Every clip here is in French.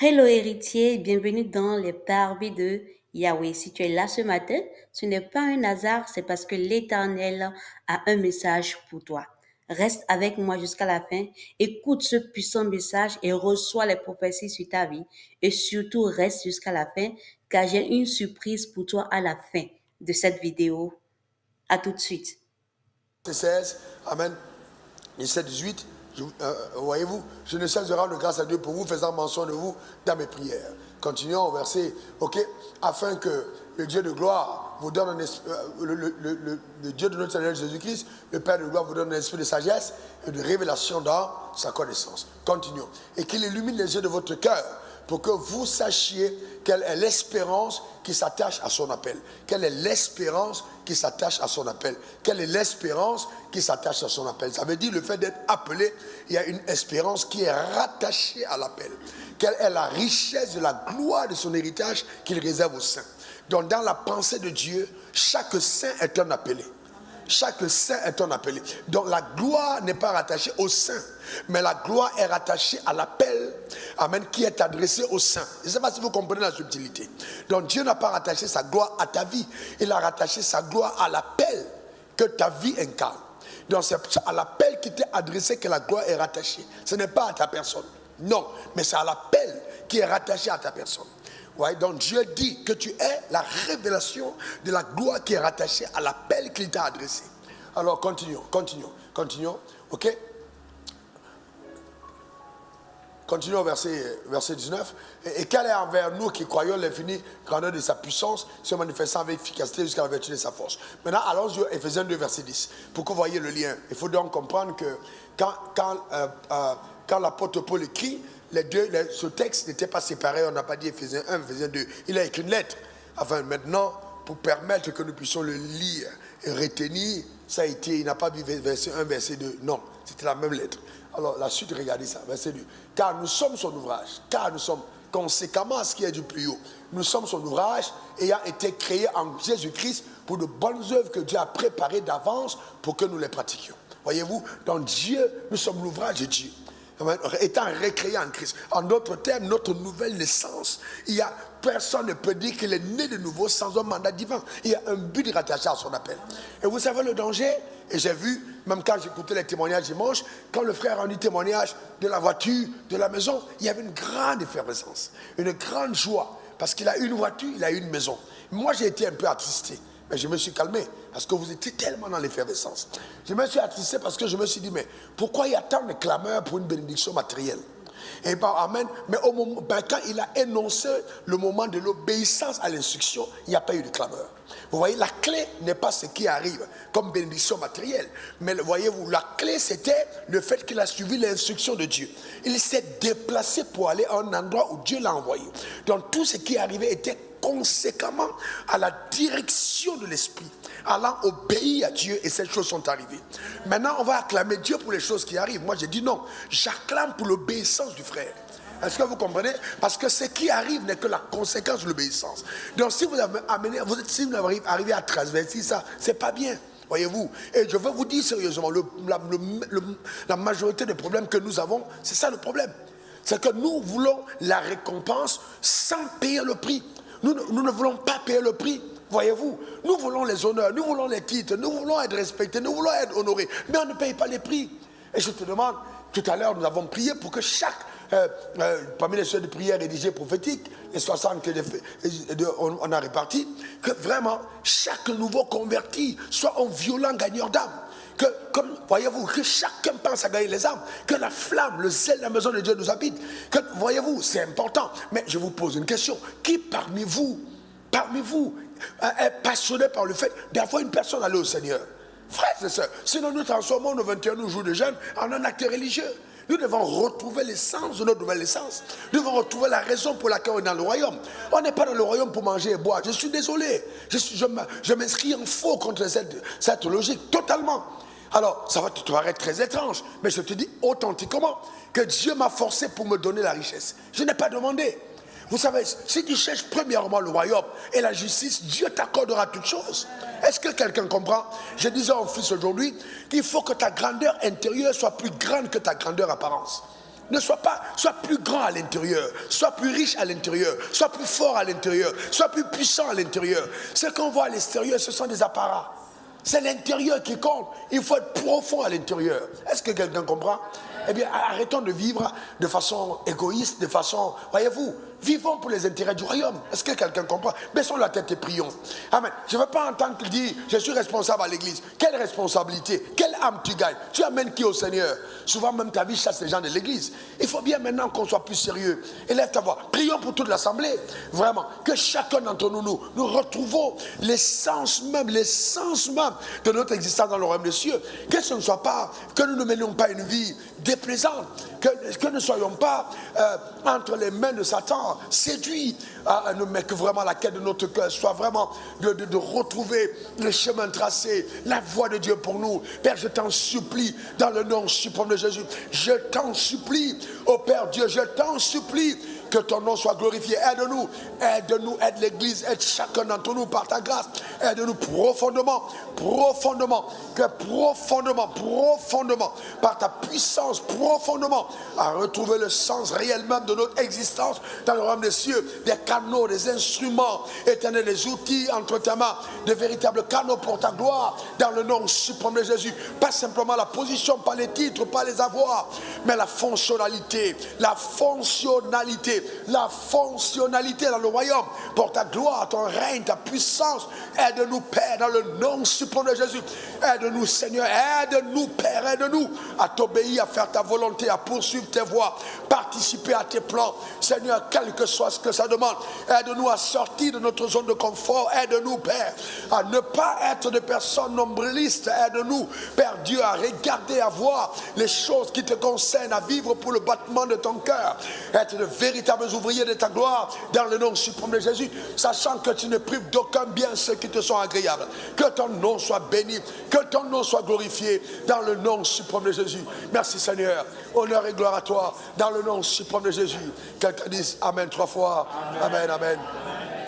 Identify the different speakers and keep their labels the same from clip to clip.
Speaker 1: Hello héritier, bienvenue dans les parvis de Yahweh. Si tu es là ce matin, ce n'est pas un hasard, c'est parce que l'Éternel a un message pour toi. Reste avec moi jusqu'à la fin, écoute ce puissant message et reçois les prophéties sur ta vie. Et surtout, reste jusqu'à la fin, car j'ai une surprise pour toi à la fin de cette vidéo. À tout de suite.
Speaker 2: 16, Amen. 17, 18, voyez-vous, je ne cesse de rendre grâce à Dieu pour vous, faisant mention de vous dans mes prières. Continuons au verset, ok, afin que le Dieu de gloire vous donne un esprit, le Dieu de notre Seigneur Jésus-Christ, le Père de gloire vous donne un esprit de sagesse et de révélation dans sa connaissance. Continuons. Et qu'il illumine les yeux de votre cœur pour que vous sachiez quelle est l'espérance qui s'attache à son appel. Quelle est l'espérance qui s'attache à son appel? Quelle est l'espérance qui s'attache à son appel? Ça veut dire le fait d'être appelé, il y a une espérance qui est rattachée à l'appel. Quelle est la richesse de la gloire de son héritage qu'il réserve aux saints? Donc dans la pensée de Dieu, chaque saint est un appelé. Chaque saint est un appelé. Donc la gloire n'est pas rattachée au saint, mais la gloire est rattachée à l'appel, amen, qui est adressé au saint. Je ne sais pas si vous comprenez la subtilité. Donc Dieu n'a pas rattaché sa gloire à ta vie, il a rattaché sa gloire à l'appel que ta vie incarne. Donc c'est à l'appel qui t'est adressé que la gloire est rattachée. Ce n'est pas à ta personne, non, mais c'est à l'appel qui est rattaché à ta personne. Ouais, donc Dieu dit que tu es la révélation de la gloire qui est rattachée à l'appel qu'il t'a adressé. Alors continuons. Ok. Continuons au verset 19. Et quel est envers nous qui croyons l'infinie grandeur de sa puissance, se manifestant avec efficacité jusqu'à la vertu de sa force. Maintenant, allons-y à Éphésiens 2, verset 10. Pour que vous voyez le lien. Il faut donc comprendre que quand l'apôtre Paul écrit, ce texte n'était pas séparé, on n'a pas dit Éphésiens 1, Éphésiens 2. Il a écrit une lettre. Enfin, maintenant, pour permettre que nous puissions le lire et retenir, ça a été, il n'a pas dit verset 1, verset 2. Non, c'était la même lettre. Alors, la suite, regardez ça, verset 2. Car nous sommes son ouvrage, car nous sommes conséquemment à ce qui est du plus haut. Nous sommes son ouvrage ayant été créé en Jésus-Christ pour de bonnes œuvres que Dieu a préparées d'avance pour que nous les pratiquions. Voyez-vous, dans Dieu, nous sommes l'ouvrage de Dieu, étant recréé en Christ. En d'autres termes, notre nouvelle naissance, personne ne peut dire qu'il est né de nouveau sans un mandat divin. Il y a un but rattaché à son appel. Et vous savez le danger? Et j'ai vu, même quand j'écoutais les témoignages dimanche, quand le frère a rendu témoignage de la voiture, de la maison, il y avait une grande effervescence, une grande joie, parce qu'il a une voiture, il a une maison. Moi, j'ai été un peu attristé. Mais je me suis calmé parce que vous étiez tellement dans l'effervescence. Je me suis attristé parce que je me suis dit, mais pourquoi il y a tant de clameurs pour une bénédiction matérielle? Et bien, amen. Mais au moment, quand il a énoncé le moment de l'obéissance à l'instruction, il n'y a pas eu de clameur. Vous voyez, la clé n'est pas ce qui arrive comme bénédiction matérielle. Mais voyez-vous, la clé c'était le fait qu'il a suivi l'instruction de Dieu. Il s'est déplacé pour aller à un endroit où Dieu l'a envoyé. Donc tout ce qui arrivait était conséquemment à la direction de l'esprit, allant obéir à Dieu, et ces choses sont arrivées. Maintenant, on va acclamer Dieu pour les choses qui arrivent. Moi, j'ai dit non, j'acclame pour l'obéissance du frère. Est-ce que vous comprenez? Parce que ce qui arrive n'est que la conséquence de l'obéissance. Donc, si vous avez si vous arrivé à transverser ça, c'est pas bien. Voyez-vous, et je veux vous dire sérieusement, la majorité des problèmes que nous avons, c'est ça le problème. C'est que nous voulons la récompense sans payer le prix. Nous ne voulons pas payer le prix, voyez-vous. Nous voulons les honneurs, nous voulons les titres, nous voulons être respectés, nous voulons être honorés. Mais on ne paye pas les prix. Et je te demande, tout à l'heure, nous avons prié pour que chaque, parmi les seuils de prière rédigés prophétiques, les 60 on a réparti, que vraiment, chaque nouveau converti soit un violent gagneur d'âme. Que, comme voyez-vous, que chacun pense à gagner les âmes, que la flamme, le zèle de la maison de Dieu nous habite, que voyez-vous, c'est important. Mais je vous pose une question, qui parmi vous est passionné par le fait d'avoir une personne allée au Seigneur? Frères et sœurs, sinon nous transformons nos 21 jours de jeûne en un acte religieux. Nous devons retrouver l'essence de notre nouvelle naissance. Nous devons retrouver la raison pour laquelle on est dans le royaume. On n'est pas dans le royaume pour manger et boire. Je suis désolé. Je m'inscris en faux contre cette logique, totalement. Alors, ça va te paraître très étrange, mais je te dis authentiquement que Dieu m'a forcé pour me donner la richesse. Je n'ai pas demandé. Vous savez, si tu cherches premièrement le royaume et la justice, Dieu t'accordera toutes choses. Est-ce que quelqu'un comprend? Je disais à mon fils aujourd'hui qu'il faut que ta grandeur intérieure soit plus grande que ta grandeur apparence. Ne sois plus grand à l'intérieur, sois plus riche à l'intérieur, sois plus fort à l'intérieur, sois plus puissant à l'intérieur. Ce qu'on voit à l'extérieur, ce sont des apparats. C'est l'intérieur qui compte. Il faut être profond à l'intérieur. Est-ce que quelqu'un comprend? Eh bien, arrêtons de vivre de façon égoïste, de façon... Voyez-vous, vivons pour les intérêts du royaume. Est-ce que quelqu'un comprend? Baissons la tête et prions. Amen. Je ne veux pas entendre qu'il dit, je suis responsable à l'église. Quelle responsabilité? Quelle âme tu gagnes? Tu amènes qui au Seigneur? Souvent, même ta vie chasse les gens de l'église. Il faut bien maintenant qu'on soit plus sérieux. Élève ta voix. Prions pour toute l'assemblée. Vraiment. Que chacun d'entre nous retrouvons l'essence même de notre existence dans le royaume des cieux. Que ce ne soit pas, que nous ne menions pas une vie déplaisante, que ne soyons pas entre les mains de Satan, séduits, mais que vraiment la quête de notre cœur soit vraiment de retrouver le chemin tracé, la voie de Dieu pour nous. Père, je t'en supplie, dans le nom suprême de Jésus, je t'en supplie, ô Père Dieu, je t'en supplie, que ton nom soit glorifié. Aide-nous, aide l'église, aide chacun d'entre nous par ta grâce. Aide-nous profondément, par ta puissance, profondément, à retrouver le sens réel même de notre existence dans le royaume des cieux. Des canaux, des instruments, éternels, des outils entre tes mains, de véritables canaux pour ta gloire, dans le nom suprême de Jésus. Pas simplement la position, pas les titres, pas les avoirs, mais la fonctionnalité dans le royaume, pour ta gloire, ton règne, ta puissance. Aide-nous, Père, dans le nom suprême de Jésus. Aide-nous, Seigneur, aide-nous, Père, aide-nous à t'obéir, à faire ta volonté, à poursuivre tes voies, participer à tes plans, Seigneur, quel que soit ce que ça demande. Aide-nous à sortir de notre zone de confort. Aide-nous, Père, à ne pas être des personnes nombrilistes. Aide-nous, Père Dieu, à regarder, à voir les choses qui te concernent, à vivre pour le battement de ton cœur, être de véritables ouvriers de ta gloire dans le nom suprême de Jésus, sachant que tu ne prives d'aucun bien ceux qui te sont agréables. Que ton nom soit béni, que ton nom soit glorifié dans le nom suprême de Jésus. Merci Seigneur, honneur et gloire à toi dans le nom suprême de Jésus. Quelqu'un dise Amen 3 fois. Amen, amen.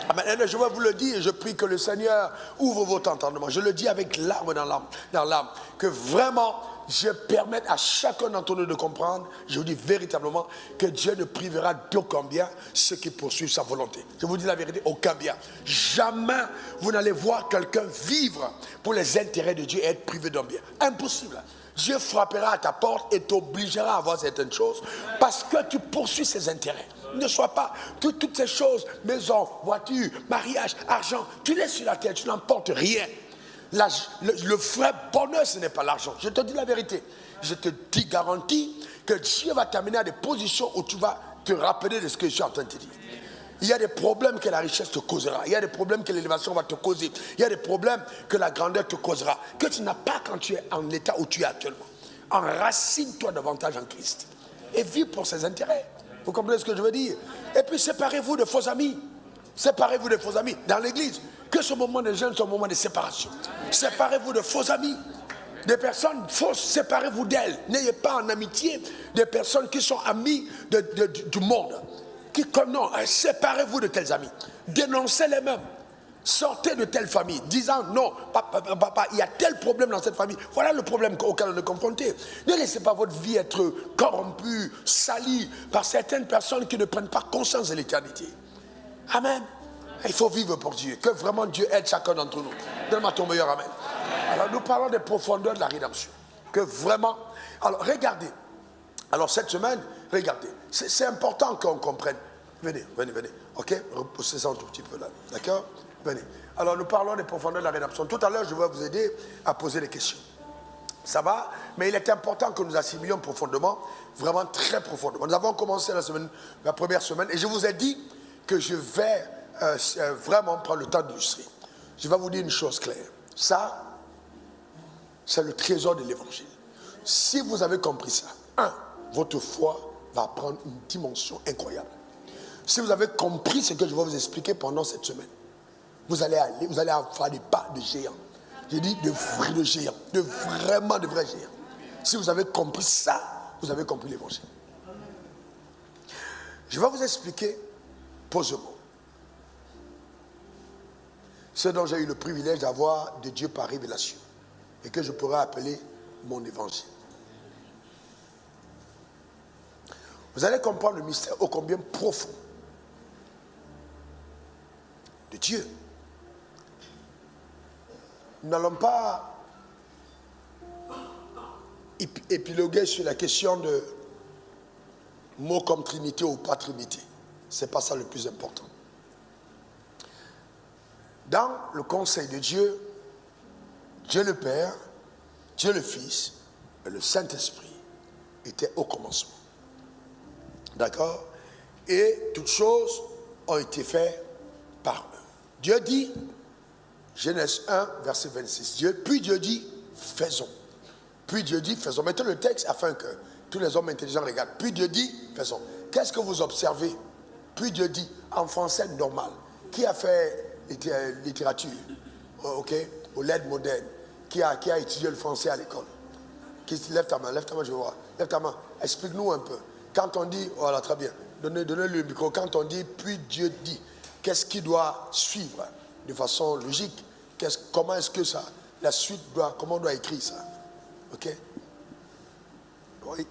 Speaker 2: Amen. Et je vais vous le dire, je prie que le Seigneur ouvre votre entendement. Je le dis avec larmes dans l'âme, que vraiment je permette à chacun d'entre nous de comprendre, je vous dis véritablement, que Dieu ne privera d'aucun bien ceux qui poursuivent sa volonté. Je vous dis la vérité, aucun bien. Jamais vous n'allez voir quelqu'un vivre pour les intérêts de Dieu et être privé d'un bien. Impossible. Dieu frappera à ta porte et t'obligera à avoir certaines choses parce que tu poursuis ses intérêts. Ne sois pas toutes ces choses, maison, voiture, mariage, argent, tu laisses sur la terre, tu n'emportes rien. Le vrai bonheur, ce n'est pas l'argent. Je te dis la vérité. Je te dis, garantis que Dieu va t'amener à des positions où tu vas te rappeler de ce que je suis en train de te dire. Il y a des problèmes que la richesse te causera. Il y a des problèmes que l'élévation va te causer. Il y a des problèmes que la grandeur te causera. Que tu n'as pas quand tu es en l'état où tu es actuellement. Enracine-toi davantage en Christ. Et vis pour ses intérêts. Vous comprenez ce que je veux dire? Et puis séparez-vous de faux amis. Séparez-vous de faux amis dans l'église. Que ce moment de jeûne soit un moment de séparation. Séparez-vous de faux amis. Des personnes fausses, séparez-vous d'elles. N'ayez pas en amitié des personnes qui sont amies du monde. Non, séparez-vous de tels amis. Dénoncez-les mêmes. Sortez de telle famille, disant non, papa, il y a tel problème dans cette famille. Voilà le problème auquel on est confronté. Ne laissez pas votre vie être corrompue, salie par certaines personnes qui ne prennent pas conscience de l'éternité. Amen. Il faut vivre pour Dieu. Que vraiment Dieu aide chacun d'entre nous. Donne-moi ton meilleur amen. Alors nous parlons des profondeurs de la rédemption. Que vraiment... Alors regardez. Alors cette semaine, regardez. C'est important qu'on comprenne. Venez. Ok? Repoussez ça un tout petit peu là. D'accord? Venez. Alors nous parlons des profondeurs de la rédemption. Tout à l'heure, je vais vous aider à poser des questions. Ça va? Mais il est important que nous assimilions profondément, vraiment très profondément. Nous avons commencé la première semaine, et je vous ai dit que je vais vraiment prendre le temps d'illustrer. Je vais vous dire une chose claire. Ça, c'est le trésor de l'évangile. Si vous avez compris ça, votre foi va prendre une dimension incroyable. Si vous avez compris ce que je vais vous expliquer pendant cette semaine, vous allez faire des pas de géants. J'ai dit de vrais géants, de vrais géants. Si vous avez compris ça, vous avez compris l'évangile. Je vais vous expliquer posément ce dont j'ai eu le privilège d'avoir de Dieu par révélation et que je pourrais appeler mon évangile. Vous allez comprendre le mystère ô combien profond de Dieu. Nous n'allons pas épiloguer sur la question de mots comme Trinité ou pas Trinité. Ce n'est pas ça le plus important. Dans le conseil de Dieu, Dieu le Père, Dieu le Fils et le Saint-Esprit étaient au commencement. D'accord? Et toutes choses ont été faites par eux. Dieu dit, Genèse 1, verset 26, puis Dieu dit, faisons. Puis Dieu dit, faisons. Mettez le texte afin que tous les hommes intelligents regardent. Puis Dieu dit, faisons. Qu'est-ce que vous observez? Puis Dieu dit, en français normal. Qui a fait littérature, ok, ou l'aide moderne? Qui a étudié le français à l'école? Lève ta main, je vois. Lève ta main, explique-nous un peu. Quand on dit, voilà, très bien, donnez le micro. Quand on dit, puis Dieu dit, qu'est-ce qui doit suivre de façon logique? Comment est-ce que ça, la suite doit, comment on doit écrire ça? Ok? Oui.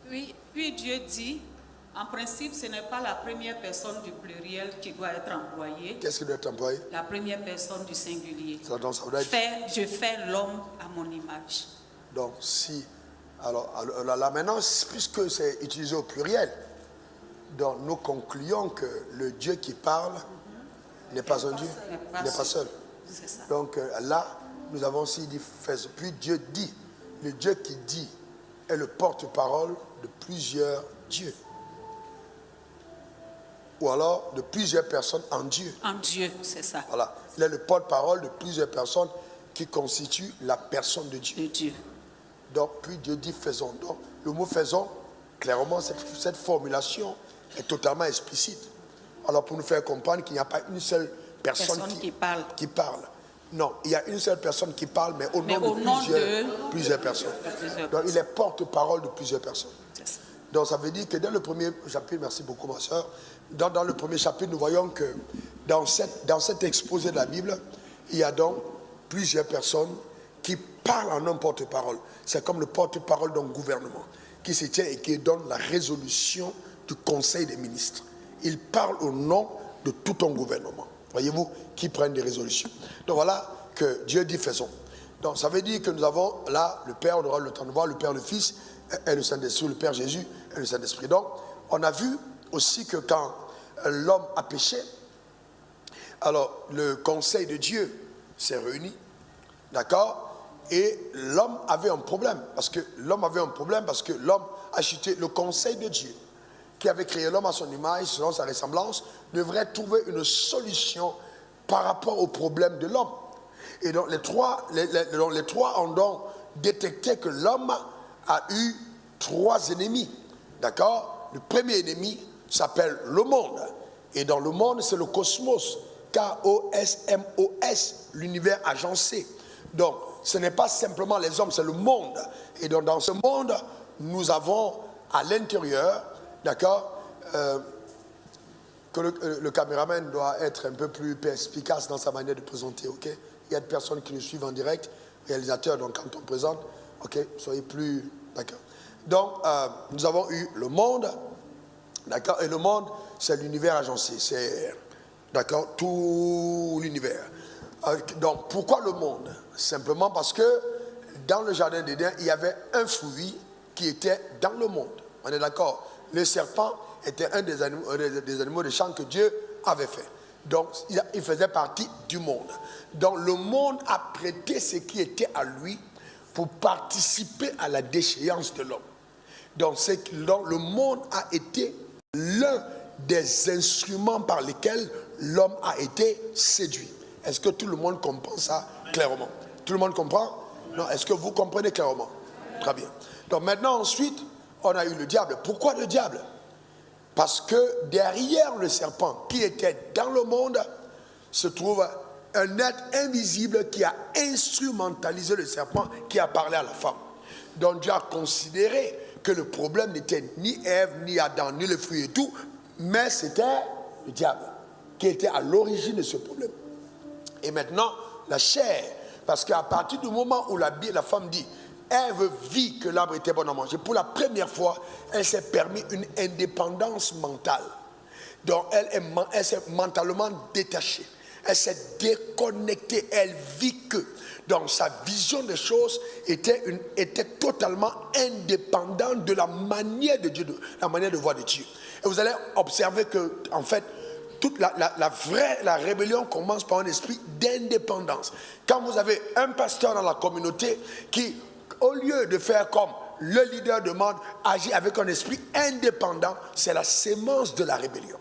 Speaker 3: Oui, puis Dieu dit, en principe, ce n'est pas la première personne du pluriel qui doit être employée.
Speaker 2: Qu'est-ce qui doit être employé?
Speaker 3: La première personne du singulier.
Speaker 2: Ça doit être...
Speaker 3: Je fais l'homme à mon image.
Speaker 2: Donc, si... Alors là maintenant, puisque c'est utilisé au pluriel, donc nous concluons que le Dieu qui parle n'est pas un Dieu, n'est pas seul.
Speaker 3: C'est ça.
Speaker 2: Donc là, nous avons aussi dit, puis Dieu dit, le Dieu qui dit est le porte-parole de plusieurs dieux. Ou alors de plusieurs personnes en Dieu.
Speaker 3: En Dieu, c'est ça.
Speaker 2: Voilà, il est le porte-parole de plusieurs personnes qui constituent la personne de Dieu.
Speaker 3: De Dieu.
Speaker 2: Donc, puis Dieu dit faisons. Donc, le mot faisons, clairement, cette formulation est totalement explicite. Alors, pour nous faire comprendre qu'il n'y a pas une seule personne qui parle. Non, il y a une seule personne qui parle, mais au nom de plusieurs personnes. Donc, il est porte-parole de plusieurs personnes. Donc, ça veut dire que dans le premier chapitre, merci beaucoup ma soeur, dans le premier chapitre, nous voyons que dans cet exposé de la Bible, il y a donc plusieurs personnes qui parle en un porte-parole. C'est comme le porte-parole d'un gouvernement qui se tient et qui donne la résolution du conseil des ministres. Il parle au nom de tout un gouvernement. Voyez-vous, qui prennent des résolutions. Donc voilà que Dieu dit faisons. Donc ça veut dire que nous avons là le Père, on aura le temps de voir le Père, le Fils et le Saint-Esprit, le Père Jésus et le Saint-Esprit. Donc on a vu aussi que quand l'homme a péché, alors le conseil de Dieu s'est réuni, d'accord? Et l'homme avait un problème, parce que l'homme a chuté. Le conseil de Dieu, qui avait créé l'homme à son image, selon sa ressemblance, devrait trouver une solution par rapport au problème de l'homme. Et donc les trois ont donc détecté que l'homme a eu trois ennemis. D'accord? Le premier ennemi s'appelle le monde. Et dans le monde, c'est le cosmos. K-O-S-M-O-S, l'univers agencé. Donc, ce n'est pas simplement les hommes, c'est le monde. Et donc, dans ce monde, nous avons à l'intérieur, d'accord, que le caméraman doit être un peu plus perspicace dans sa manière de présenter, ok? Il y a des personnes qui nous suivent en direct, réalisateurs, donc quand on présente, ok, soyez plus, d'accord. Donc, nous avons eu le monde, d'accord, et le monde, c'est l'univers agencé, c'est, d'accord, tout l'univers. Donc, pourquoi le monde? Simplement parce que dans le jardin d'Éden, il y avait un fruit qui était dans le monde. On est d'accord? Le serpent était un des animaux des champs que Dieu avait fait. Donc, il faisait partie du monde. Donc, le monde a prêté ce qui était à lui pour participer à la déchéance de l'homme. Donc, le monde a été l'un des instruments par lesquels l'homme a été séduit. Est-ce que tout le monde comprend ça clairement? Tout le monde comprend? Non, est-ce que vous comprenez clairement? Très bien. Donc maintenant, ensuite, on a eu le diable. Pourquoi le diable? Parce que derrière le serpent qui était dans le monde, se trouve un être invisible qui a instrumentalisé le serpent, qui a parlé à la femme. Donc Dieu a considéré que le problème n'était ni Ève, ni Adam, ni le fruit et tout, mais c'était le diable qui était à l'origine de ce problème. Et maintenant, la chair, parce qu'à partir du moment où la femme dit, Ève vit que l'arbre était bon à manger. Pour la première fois, elle s'est permis une indépendance mentale. Donc elle s'est mentalement détachée. Elle s'est déconnectée. Elle vit que dans sa vision des choses était totalement indépendante de la manière de Dieu, de la manière de voir de Dieu. Et vous allez observer que, en fait, toute la rébellion commence par un esprit d'indépendance. Quand vous avez un pasteur dans la communauté qui, au lieu de faire comme le leader demande, agit avec un esprit indépendant, c'est la sémence de la rébellion.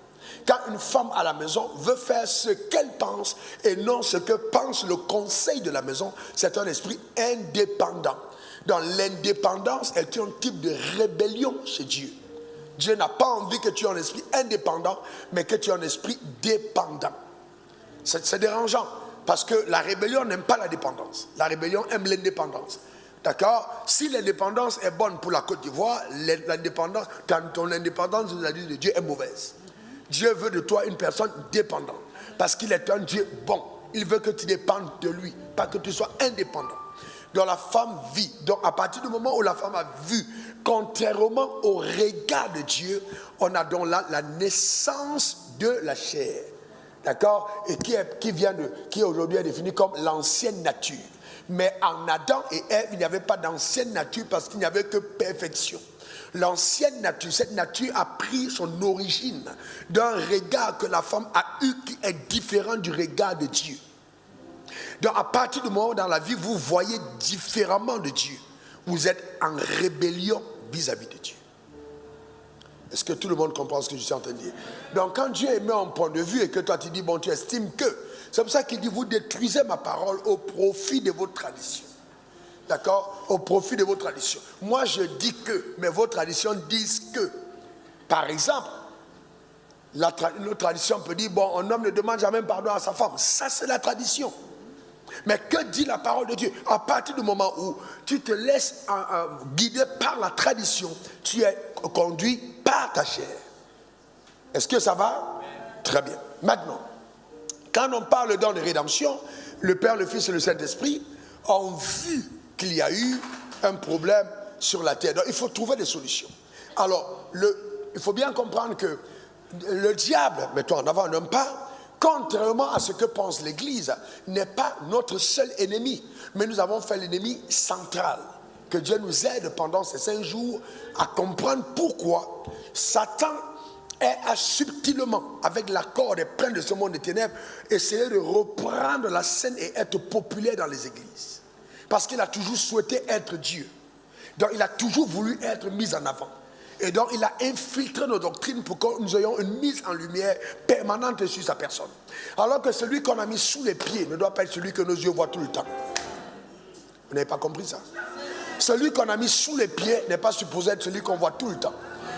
Speaker 2: Quand une femme à la maison veut faire ce qu'elle pense et non ce que pense le conseil de la maison, c'est un esprit indépendant. Dans l'indépendance est un type de rébellion chez Dieu. Dieu n'a pas envie que tu aies un esprit indépendant, mais que tu aies un esprit dépendant. C'est dérangeant, parce que la rébellion n'aime pas la dépendance. La rébellion aime l'indépendance. D'accord? Si l'indépendance est bonne pour la Côte d'Ivoire, ton indépendance vis-à-vis de Dieu est mauvaise. Dieu veut de toi une personne dépendante, parce qu'il est un Dieu bon. Il veut que tu dépendes de lui, pas que tu sois indépendant. Donc la femme vit. Donc à partir du moment où la femme a vu, contrairement au regard de Dieu, on a donc là la naissance de la chair. D'accord? Et qui aujourd'hui est définie comme l'ancienne nature. Mais en Adam et Ève, il n'y avait pas d'ancienne nature parce qu'il n'y avait que perfection. L'ancienne nature, cette nature a pris son origine d'un regard que la femme a eu qui est différent du regard de Dieu. Donc à partir du moment où dans la vie vous voyez différemment de Dieu, vous êtes en rébellion vis-à-vis de Dieu. Est-ce que tout le monde comprend ce que je suis en train de dire? Donc quand Dieu émet un point de vue et que toi tu dis bon, tu estimes que, c'est pour ça qu'il dit vous détruisez ma parole au profit de votre tradition. D'accord? Au profit de vos traditions. Moi je dis que, mais vos traditions disent que. Par exemple, notre tradition peut dire bon, un homme ne demande jamais pardon à sa femme. Ça c'est la tradition. Mais que dit la parole de Dieu? À partir du moment où tu te laisses guider par la tradition, tu es conduit par ta chair. Est-ce que ça va? Très bien. Maintenant, quand on parle don de rédemption, le Père, le Fils et le Saint-Esprit ont vu qu'il y a eu un problème sur la terre. Donc il faut trouver des solutions. Alors, il faut bien comprendre que le diable, mettons en avant, n'aime pas, contrairement à ce que pense l'Église, n'est pas notre seul ennemi. Mais nous avons fait l'ennemi central. Que Dieu nous aide pendant ces 5 jours à comprendre pourquoi Satan a subtilement, avec l'accord des princes de ce monde des ténèbres, essayé de reprendre la scène et être populaire dans les églises. Parce qu'il a toujours souhaité être Dieu. Donc il a toujours voulu être mis en avant. Et donc il a infiltré nos doctrines pour que nous ayons une mise en lumière permanente sur sa personne. Alors que celui qu'on a mis sous les pieds ne doit pas être celui que nos yeux voient tout le temps. Vous n'avez pas compris ça? Celui qu'on a mis sous les pieds n'est pas supposé être celui qu'on voit tout le temps.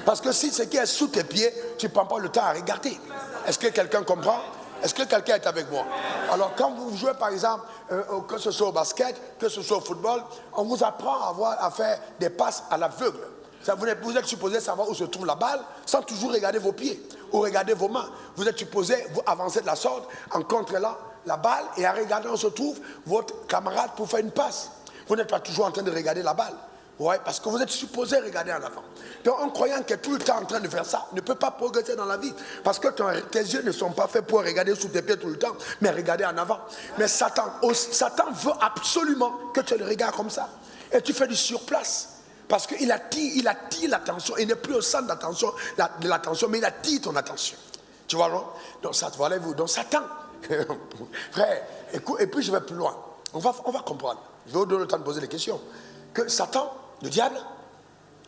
Speaker 2: Parce que si ce qui est sous tes pieds, tu ne prends pas le temps à regarder. Est-ce que quelqu'un comprend? Est-ce que quelqu'un est avec moi? Alors quand vous jouez par exemple, que ce soit au basket, que ce soit au football, on vous apprend à faire des passes à l'aveugle. Vous êtes supposé savoir où se trouve la balle sans toujours regarder vos pieds ou regarder vos mains. Vous êtes supposé vous avancer de la sorte en contrôlant la balle et en regardant où se trouve votre camarade pour faire une passe. Vous n'êtes pas toujours en train de regarder la balle. Ouais, parce que vous êtes supposé regarder en avant. Donc un croyant qui est tout le temps en train de faire ça ne peut pas progresser dans la vie. Parce que tes yeux ne sont pas faits pour regarder sous tes pieds tout le temps, mais regarder en avant. Mais Satan veut absolument que tu le regardes comme ça. Et tu fais du surplace. Parce qu'il attire l'attention. Il n'est plus au centre de l'attention, mais il attire ton attention. Tu vois, non? Donc, donc Satan, frère, écoute, et puis je vais plus loin. On va comprendre. Je vais vous donner le temps de poser des questions. Que Satan, le diable,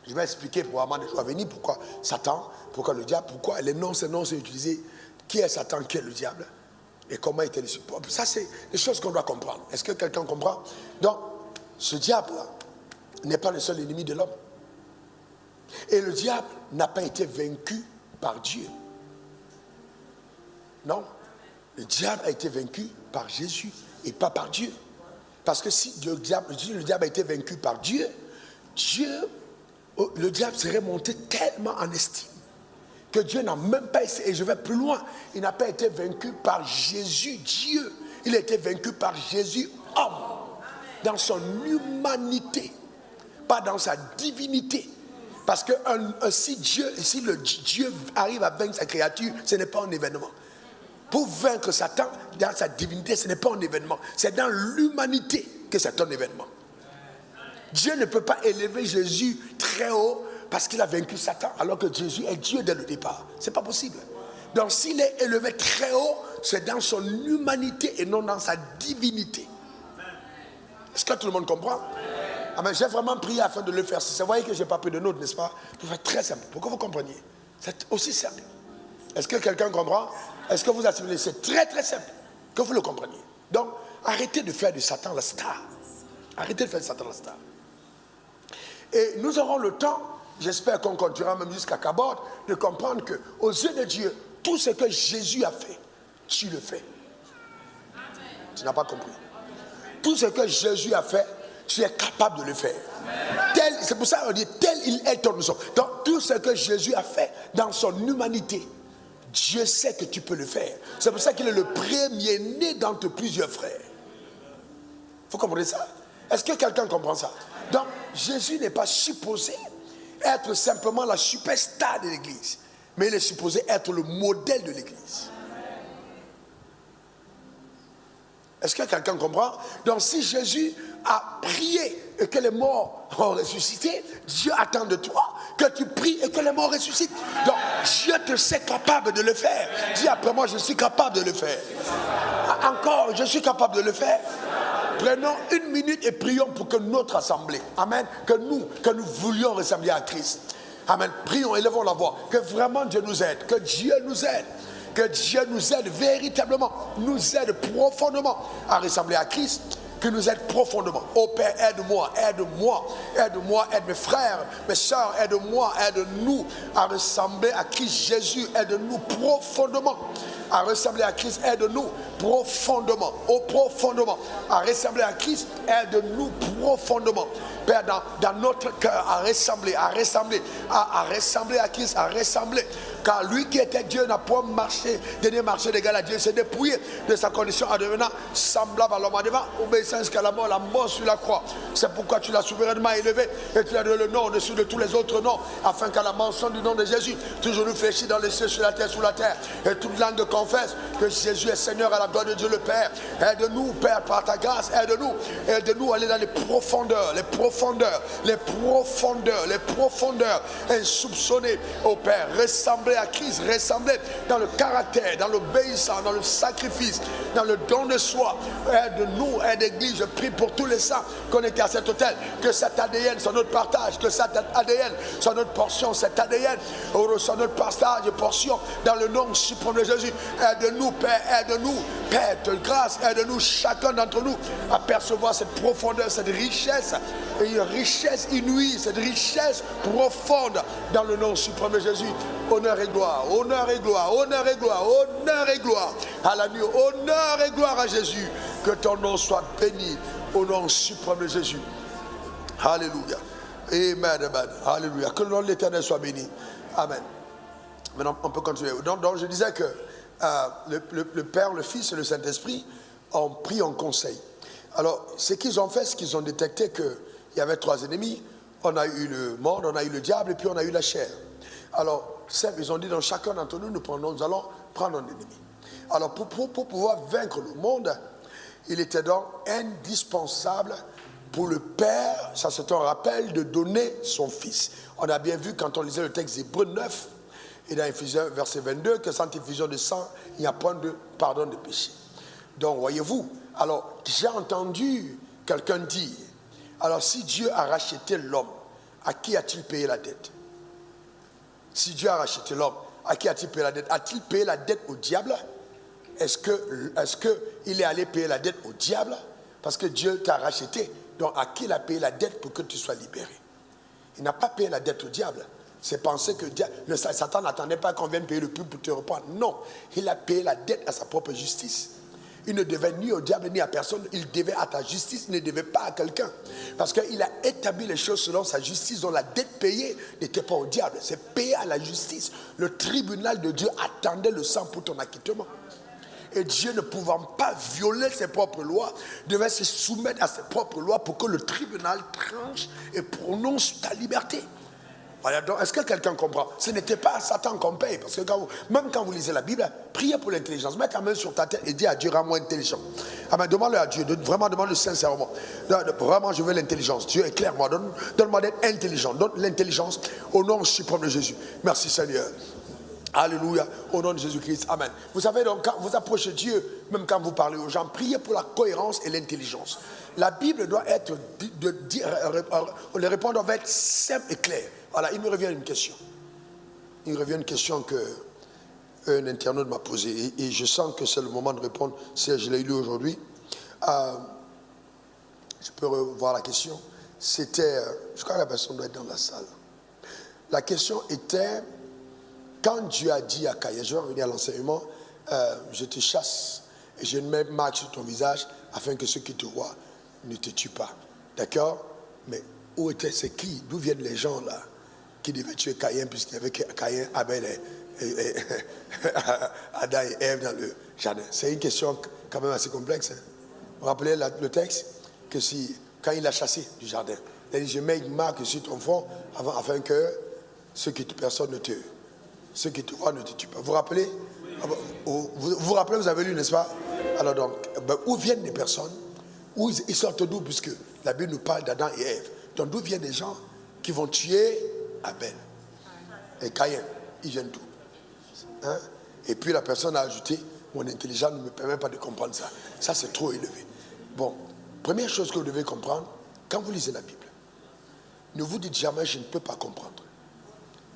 Speaker 2: je vais expliquer probablement des jours à venir pourquoi Satan, pourquoi le diable, pourquoi ces noms sont utilisés. Qui est Satan, qui est le diable et comment était le support. Ça, c'est des choses qu'on doit comprendre. Est-ce que quelqu'un comprend? Donc, ce diable-là n'est pas le seul ennemi de l'homme. Et le diable n'a pas été vaincu par Dieu. Non. Le diable a été vaincu par Jésus et pas par Dieu. Parce que si le diable a été vaincu par Dieu, le diable serait monté tellement en estime que Dieu n'a même pas essayé. Et je vais plus loin. Il n'a pas été vaincu par Jésus, Dieu. Il a été vaincu par Jésus, homme, dans son humanité. pas dans sa divinité. Parce que si Dieu arrive à vaincre sa créature, ce n'est pas un événement. Pour vaincre Satan dans sa divinité, ce n'est pas un événement. C'est dans l'humanité que c'est un événement. Dieu ne peut pas élever Jésus très haut parce qu'il a vaincu Satan, alors que Jésus est Dieu dès le départ. Ce n'est pas possible. Donc s'il est élevé très haut, c'est dans son humanité et non dans sa divinité. Est-ce que tout le monde comprend? Amen. J'ai vraiment prié afin de le faire. Vous voyez que je n'ai pas pris de notes, n'est-ce pas? Pour faire très simple, pour que vous compreniez. C'est aussi simple. Est-ce que quelqu'un comprend? Est-ce que vous assimilez? C'est très très simple, que vous le compreniez. Donc, arrêtez de faire de Satan la star. Arrêtez de faire de Satan la star. Et nous aurons le temps, j'espère qu'on continuera même jusqu'à Cabot, de comprendre qu'aux yeux de Dieu, tout ce que Jésus a fait, tu le fais. Tu n'as pas compris. Tout ce que Jésus a fait, tu es capable de le faire. C'est pour ça qu'on dit tel il est ton nom. Donc tout ce que Jésus a fait dans son humanité, Dieu sait que tu peux le faire. C'est pour ça qu'il est le premier-né d'entre plusieurs frères. Vous comprenez ça? Est-ce que quelqu'un comprend ça? Donc Jésus n'est pas supposé être simplement la superstar de l'église, mais il est supposé être le modèle de l'église. Est-ce que quelqu'un comprend? Donc si Jésus a prié et que les morts ont ressuscité, Dieu attend de toi que tu pries et que les morts ressuscitent. Donc Dieu te sait capable de le faire. Dis après moi, je suis capable de le faire. Encore, je suis capable de le faire. Prenons 1 minute et prions pour que notre assemblée, amen, que nous voulions ressembler à Christ. Amen. Prions, élevons la voix. Que vraiment Dieu nous aide. Que Dieu nous aide. Que Dieu nous aide véritablement, nous aide profondément à ressembler à Christ, que nous aide profondément. Oh Père, aide-moi, aide-moi, aide-moi, aide mes frères, mes soeurs, aide-moi, aide-nous à ressembler à Christ Jésus, aide-nous profondément à ressembler à Christ, aide-nous profondément, oh profondément, à ressembler à Christ, aide-nous profondément. Père, dans notre cœur, à ressembler à Christ, à ressembler. Car lui qui était Dieu n'a point marché, dernier marché d'égal à Dieu, s'est dépouillé de sa condition en devenant semblable à l'homme en devant, obéissant jusqu'à la mort sur la croix. C'est pourquoi tu l'as souverainement élevé et tu as donné le nom au-dessus de tous les autres noms, afin qu'à la mention du nom de Jésus, toujours nous fléchis dans les cieux, sur la terre, sous la terre, et toute langue confesse que Jésus est Seigneur à la gloire de Dieu le Père. Aide-nous, Père, par ta grâce, aide-nous à aller dans les profondeurs, insoupçonnées, au Père, ressembler à Christ, ressembler dans le caractère, dans l'obéissance, dans le sacrifice, dans le don de soi. Aide-nous, aide l'Église, je prie pour tous les saints connectés à cet autel, que cet ADN soit notre partage, que cet ADN soit notre portion, cet ADN soit notre partage et portion dans le nom suprême de Jésus. Aide-nous, Père, Père de grâce, aide-nous chacun d'entre nous à percevoir cette profondeur, cette richesse, et une richesse inouïe, cette richesse profonde dans le nom suprême de Jésus. Honneur et gloire, honneur et gloire, honneur et gloire, honneur et gloire à la nuit, honneur et gloire à Jésus. Que ton nom soit béni au nom suprême de Jésus. Alléluia. Amen, amen. Alléluia. Que le nom de l'Éternel soit béni. Amen. Maintenant, on peut continuer. Donc je disais que le Père, le Fils et le Saint-Esprit ont pris en conseil. Alors, ce qu'ils ont fait, c'est qu'ils ont détecté qu'il y avait 3 ennemis. On a eu le monde, on a eu le diable et puis on a eu la chair. Alors, ils ont dit, dans chacun d'entre nous, nous allons prendre un ennemi. Alors, pour pouvoir vaincre le monde, il était donc indispensable pour le Père, ça c'est un rappel, de donner son Fils. On a bien vu quand on lisait le texte d'Hébreux 9, et dans Éphésiens verset 22, que sans effusion de sang, il n'y a point de pardon de péché. Donc, voyez-vous, alors, j'ai entendu quelqu'un dire, alors si Dieu a racheté l'homme, à qui a-t-il payé la dette? Si Dieu a racheté l'homme, à qui a-t-il payé la dette? A-t-il payé la dette au diable? Est-ce qu'il est allé payer la dette au diable? Parce que Dieu t'a racheté. Donc à qui il a payé la dette pour que tu sois libéré? Il n'a pas payé la dette au diable. C'est penser que Satan n'attendait pas qu'on vienne payer le prix pour te reprendre. Non, il a payé la dette à sa propre justice. Il ne devait ni au diable ni à personne. Il devait à ta justice, il ne devait pas à quelqu'un. Parce qu'il a établi les choses selon sa justice, dont la dette payée n'était pas au diable. C'est payé à la justice. Le tribunal de Dieu attendait le sang pour ton acquittement. Et Dieu, ne pouvant pas violer ses propres lois, devait se soumettre à ses propres lois pour que le tribunal tranche et prononce ta liberté. Voilà, donc, est-ce que quelqu'un comprend? Ce n'était pas à Satan qu'on paye. Parce que même quand vous lisez la Bible, priez pour l'intelligence. Mets ta main sur ta tête et dis à Dieu, rends-moi intelligent. Ah ben, demande-le à Dieu, vraiment demande-le sincèrement. Vraiment, je veux l'intelligence. Dieu, éclaire-moi, donne-moi d'être intelligent. Donne l'intelligence au nom suprême de Jésus. Merci Seigneur. Alléluia, au nom de Jésus-Christ, amen. Vous savez donc, quand vous approchez Dieu, même quand vous parlez aux gens, priez pour la cohérence et l'intelligence. La Bible doit être, les réponses doivent être simples et claires. Voilà, il me revient une question. Il me revient une question qu'un internaute m'a posée. Et je sens que c'est le moment de répondre. Si je l'ai lu aujourd'hui. Je peux revoir la question. C'était, je crois que la personne doit être dans la salle. La question était, quand Dieu a dit à Caïn, je vais revenir à l'enseignement, je te chasse et je mets une marque sur ton visage afin que ceux qui te voient ne te tuent pas. D'accord? Mais où était, c'est qui? D'où viennent les gens là qui devaient tuer Caïn, puisqu'il y avait Caïn, Abel et Adam et Ève dans le jardin? C'est une question quand même assez complexe. Hein? Vous vous rappelez le texte? Que quand il l'a chassé du jardin, il a dit, je mets une marque sur ton front afin que personne ne te... Ceux qui te voient ne te tuent pas. Vous vous rappelez? Vous vous rappelez, vous avez lu, n'est-ce pas? Alors donc, où viennent les personnes? Où ils sortent d'où? Puisque la Bible nous parle d'Adam et Ève. Donc d'où viennent des gens qui vont tuer Abel et Caïn? Ils viennent d'où? Hein? Et puis la personne a ajouté, mon intelligence ne me permet pas de comprendre ça. Ça c'est trop élevé. Bon, première chose que vous devez comprendre, quand vous lisez la Bible, ne vous dites jamais je ne peux pas comprendre.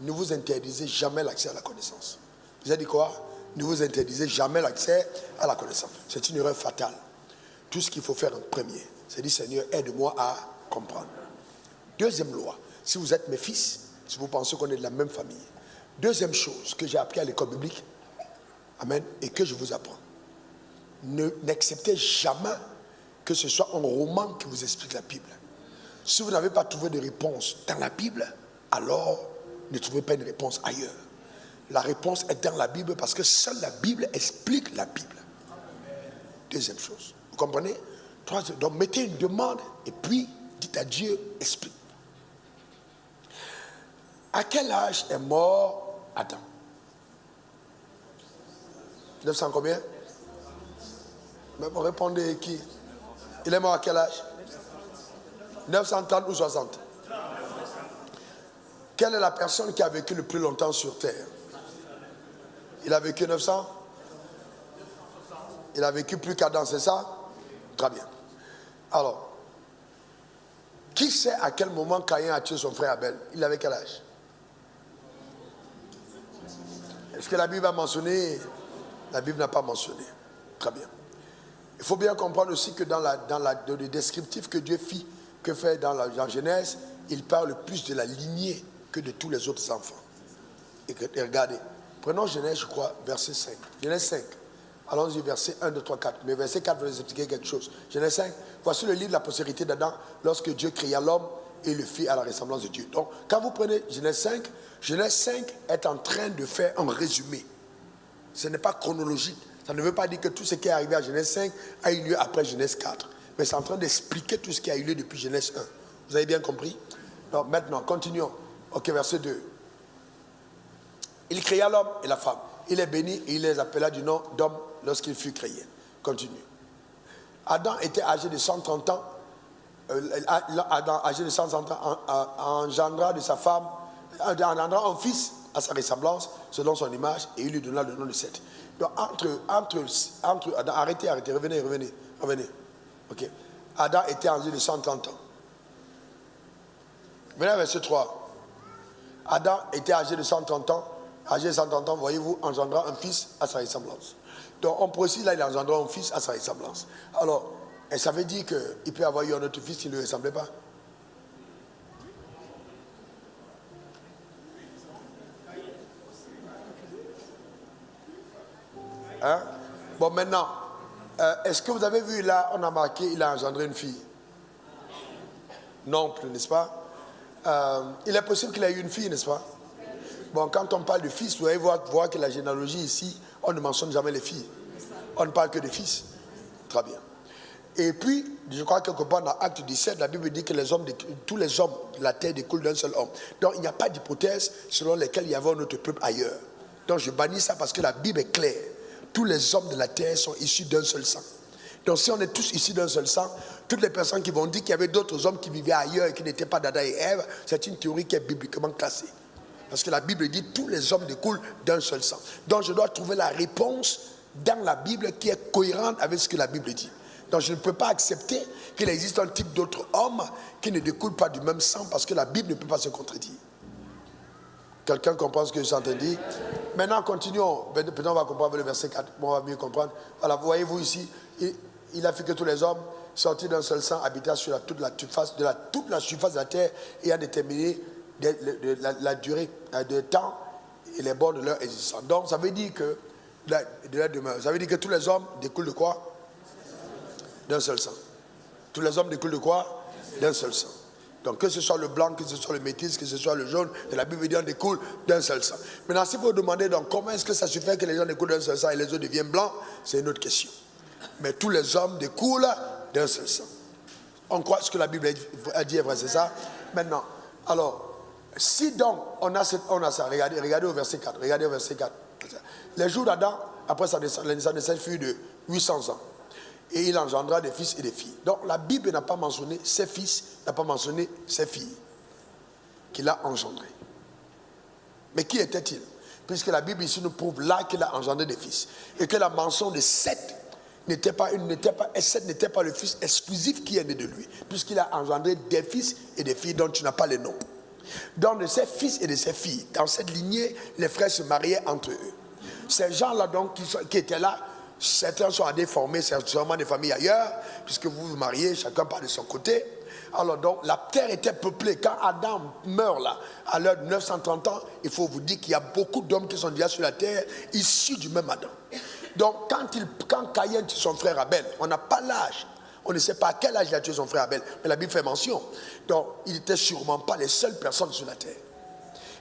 Speaker 2: Ne vous interdisez jamais l'accès à la connaissance. Vous avez dit quoi? Ne vous interdisez jamais l'accès à la connaissance. C'est une erreur fatale. Tout ce qu'il faut faire en premier, c'est dire Seigneur, aide-moi à comprendre. Deuxième loi, si vous êtes mes fils, si vous pensez qu'on est de la même famille. Deuxième chose que j'ai appris à l'école biblique, amen, et que je vous apprends. N'acceptez jamais que ce soit un roman qui vous explique la Bible. Si vous n'avez pas trouvé de réponse dans la Bible, alors ne trouvez pas une réponse ailleurs. La réponse est dans la Bible parce que seule la Bible explique la Bible. Deuxième chose. Vous comprenez? Troisième. Donc mettez une demande et puis dites à Dieu, explique. À quel âge est mort Adam? 900 combien? Mais vous répondez qui? Il est mort à quel âge? 930 ou 60? Quelle est la personne qui a vécu le plus longtemps sur terre? Il a vécu 900? Il a vécu plus qu'Adam, c'est ça? Très bien. Alors, qui sait à quel moment Caïn a tué son frère Abel? Il avait quel âge? Est-ce que la Bible a mentionné? La Bible n'a pas mentionné. Très bien. Il faut bien comprendre aussi que dans le descriptif que Dieu fait dans Genèse, il parle plus de la lignée que de tous les autres enfants. Et regardez, prenons Genèse, je crois, verset 5. Genèse 5. Allons-y, verset 1, 2, 3, 4. Mais verset 4 va nous expliquer quelque chose. Genèse 5. Voici le livre de la postérité d'Adam lorsque Dieu créa l'homme et le fit à la ressemblance de Dieu. Donc, quand vous prenez Genèse 5 est en train de faire un résumé. Ce n'est pas chronologique. Ça ne veut pas dire que tout ce qui est arrivé à Genèse 5 a eu lieu après Genèse 4. Mais c'est en train d'expliquer tout ce qui a eu lieu depuis Genèse 1. Vous avez bien compris? Donc, maintenant, continuons. Ok, verset 2. Il créa l'homme et la femme. Il est béni et il les appela du nom d'homme lorsqu'il fut créé. Continue. Adam était âgé de 130 ans. Adam, âgé de 130 ans, engendra de sa femme, engendra un fils à sa ressemblance, selon son image, et il lui donna le nom de Seth. Donc, Adam, arrêtez, revenez. Ok. Adam était âgé de 130 ans. Venez à verset 3. Adam était âgé de 130 ans. Âgé de 130 ans, voyez-vous, engendra un fils à sa ressemblance. Donc, on précise là, il engendra un fils à sa ressemblance. Alors, et ça veut dire qu'il peut avoir eu un autre fils qui ne lui ressemblait pas. Hein? Bon, maintenant, est-ce que vous avez vu là, on a marqué, il a engendré une fille? Non plus, n'est-ce pas? Il est possible qu'il ait eu une fille, n'est-ce pas? Bon, quand on parle de fils, vous allez voir que la généalogie ici, on ne mentionne jamais les filles. On ne parle que des fils. Très bien. Et puis, je crois que quelque part dans Acte 17, la Bible dit que tous les hommes de la terre découlent d'un seul homme. Donc, il n'y a pas d'hypothèse selon laquelle il y avait un autre peuple ailleurs. Donc, je bannis ça parce que la Bible est claire. Tous les hommes de la terre sont issus d'un seul sang. Donc, si on est tous issus d'un seul sang, toutes les personnes qui vont dire qu'il y avait d'autres hommes qui vivaient ailleurs et qui n'étaient pas d'Adam et Ève, c'est une théorie qui est bibliquement classée. Parce que la Bible dit que tous les hommes découlent d'un seul sang. Donc, je dois trouver la réponse dans la Bible qui est cohérente avec ce que la Bible dit. Donc, je ne peux pas accepter qu'il existe un type d'autre homme qui ne découle pas du même sang parce que la Bible ne peut pas se contredire. Quelqu'un comprend ce que je suis en train de dire? Maintenant, continuons. Peut-être on va comprendre le verset 4. On va mieux comprendre. Voilà, voyez-vous ici, il a fait que tous les hommes, sortis d'un seul sang, habitaient sur toute la surface de la terre et a déterminé la durée de temps et les bords de leur existence. Donc, ça veut dire que ça veut dire que tous les hommes découlent de quoi? D'un seul sang. Tous les hommes découlent de quoi? D'un seul sang. Donc que ce soit le blanc, que ce soit le métis, que ce soit le jaune, de la Bible dit on découle d'un seul sang. Maintenant, si vous demandez donc comment est-ce que ça se fait que les gens découlent d'un seul sang et les autres deviennent blancs, c'est une autre question. Mais tous les hommes découlent d'un seul sang. On croit ce que la Bible a dit, vrai, c'est ça? Maintenant, alors, si donc on a ça, regardez au verset 4, regardez au verset 4. Les jours d'Adam, après sa naissance fut de 800 ans. Et il engendra des fils et des filles. Donc la Bible n'a pas mentionné ses fils, n'a pas mentionné ses filles qu'il a engendrés. Mais qui était-il? Puisque la Bible ici nous prouve là qu'il a engendré des fils. Et que la mention de Seth n'était pas le fils exclusif qui est né de lui. Puisqu'il a engendré des fils et des filles dont tu n'as pas les noms. Donc de ses fils et de ses filles, dans cette lignée, les frères se mariaient entre eux. Ces gens-là donc qui étaient là, certains sont allés former sûrement des familles ailleurs, puisque vous vous mariez, chacun part de son côté. Alors donc, la terre était peuplée. Quand Adam meurt là, à l'heure de 930 ans, il faut vous dire qu'il y a beaucoup d'hommes qui sont déjà sur la terre, issus du même Adam. Donc, quand Caïn tue son frère Abel, on n'a pas l'âge. On ne sait pas à quel âge il a tué son frère Abel, mais la Bible fait mention. Donc, il n'était sûrement pas les seules personnes sur la terre.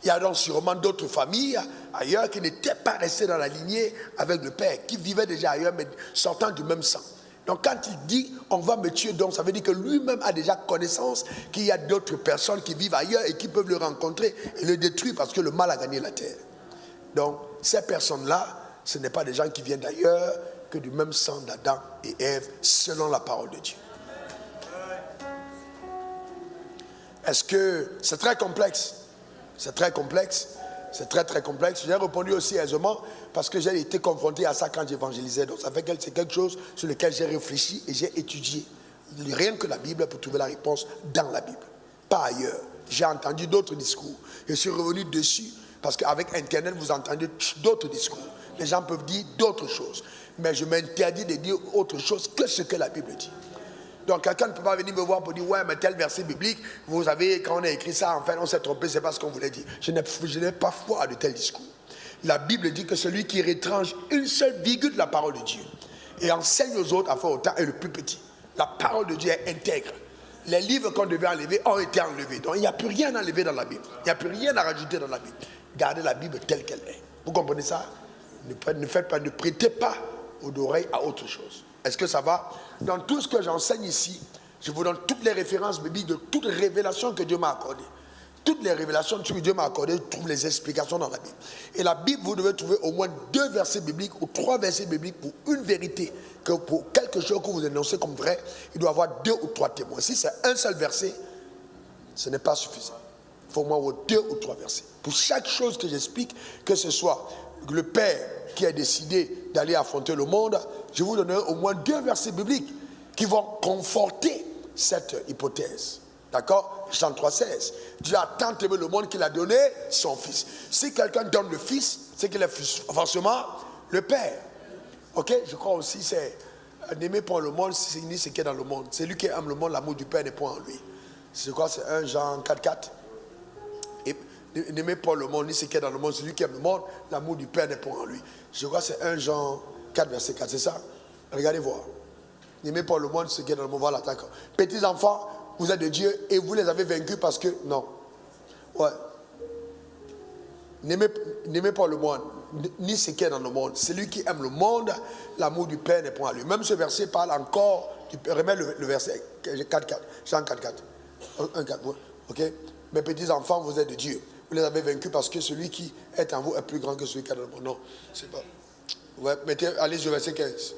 Speaker 2: Il y a donc sûrement d'autres familles ailleurs qui n'étaient pas restées dans la lignée avec le père, qui vivaient déjà ailleurs mais sortant du même sang. Donc quand il dit on va me tuer, donc ça veut dire que lui-même a déjà connaissance qu'il y a d'autres personnes qui vivent ailleurs et qui peuvent le rencontrer et le détruire parce que le mal a gagné la terre. Donc ces personnes-là, ce n'est pas des gens qui viennent d'ailleurs que du même sang d'Adam et Ève selon la parole de Dieu. Est-ce que c'est très complexe? C'est très complexe, c'est très très complexe. J'ai répondu aussi aisément parce que j'ai été confronté à ça quand j'évangélisais. Donc ça fait que c'est quelque chose sur lequel j'ai réfléchi et j'ai étudié. Rien que la Bible pour trouver la réponse dans la Bible, pas ailleurs. J'ai entendu d'autres discours. Je suis revenu dessus parce qu'avec Internet, vous entendez d'autres discours. Les gens peuvent dire d'autres choses. Mais je m'interdis de dire autre chose que ce que la Bible dit. Donc quelqu'un ne peut pas venir me voir pour dire ouais mais tel verset biblique, vous savez quand on a écrit ça, enfin on s'est trompé, c'est pas ce qu'on voulait dire. Je n'ai pas foi à de tels discours. La Bible dit que celui qui retranche une seule virgule de la parole de Dieu et enseigne aux autres à faire autant est le plus petit. La parole de Dieu est intègre. Les livres qu'on devait enlever ont été enlevés. Donc il n'y a plus rien à enlever dans la Bible. Il n'y a plus rien à rajouter dans la Bible. Gardez la Bible telle qu'elle est. Vous comprenez ça? Ne prêtez pas d'oreille à autre chose. Est-ce que ça va? Dans tout ce que j'enseigne ici, je vous donne toutes les références bibliques de toutes les révélations que Dieu m'a accordées. Toutes les révélations que Dieu m'a accordées, je trouve les explications dans la Bible. Et la Bible, vous devez trouver au moins 2 versets bibliques ou 3 versets bibliques pour une vérité. Que pour quelque chose que vous énoncez comme vrai, il doit y avoir 2 ou 3 témoins. Si c'est un seul verset, ce n'est pas suffisant. Il faut au moins 2 ou 3 versets. Pour chaque chose que j'explique, que ce soit le Père qui a décidé d'aller affronter le monde, je vous donnerai au moins 2 versets bibliques qui vont conforter cette hypothèse. D'accord? Jean 3,16. Dieu a tant aimé le monde qu'il a donné son Fils. Si quelqu'un donne le Fils, c'est qu'il est forcément le Père. Ok? Je crois aussi c'est n'aimer pas le monde, c'est ni ce qui est dans le monde. C'est lui qui aime le monde, l'amour du Père n'est point en lui. C'est quoi? C'est 1 Jean 4,4. Et n'aimez pas le monde, ni ce qui est dans le monde. C'est lui qui aime le monde, l'amour du Père n'est point en lui. Je crois que c'est 1 Jean 4, verset 4. C'est ça? Regardez voir. N'aimez pas le monde, ce qui est dans le monde. Voilà, d'accord. Petits enfants, vous êtes de Dieu et vous les avez vaincus parce que... Non. Ouais. N'aimez pas le monde. ni ce qui est dans le monde. Celui qui aime le monde, l'amour du Père n'est point à lui. Même ce verset parle encore, remets le verset 4.4, Jean 4.4. 1.4, ok? Mes petits enfants, vous êtes de Dieu. Vous les avez vaincus parce que celui qui est en vous est plus grand que celui qui est dans le monde. Non, c'est pas. Ouais, allez au verset 15.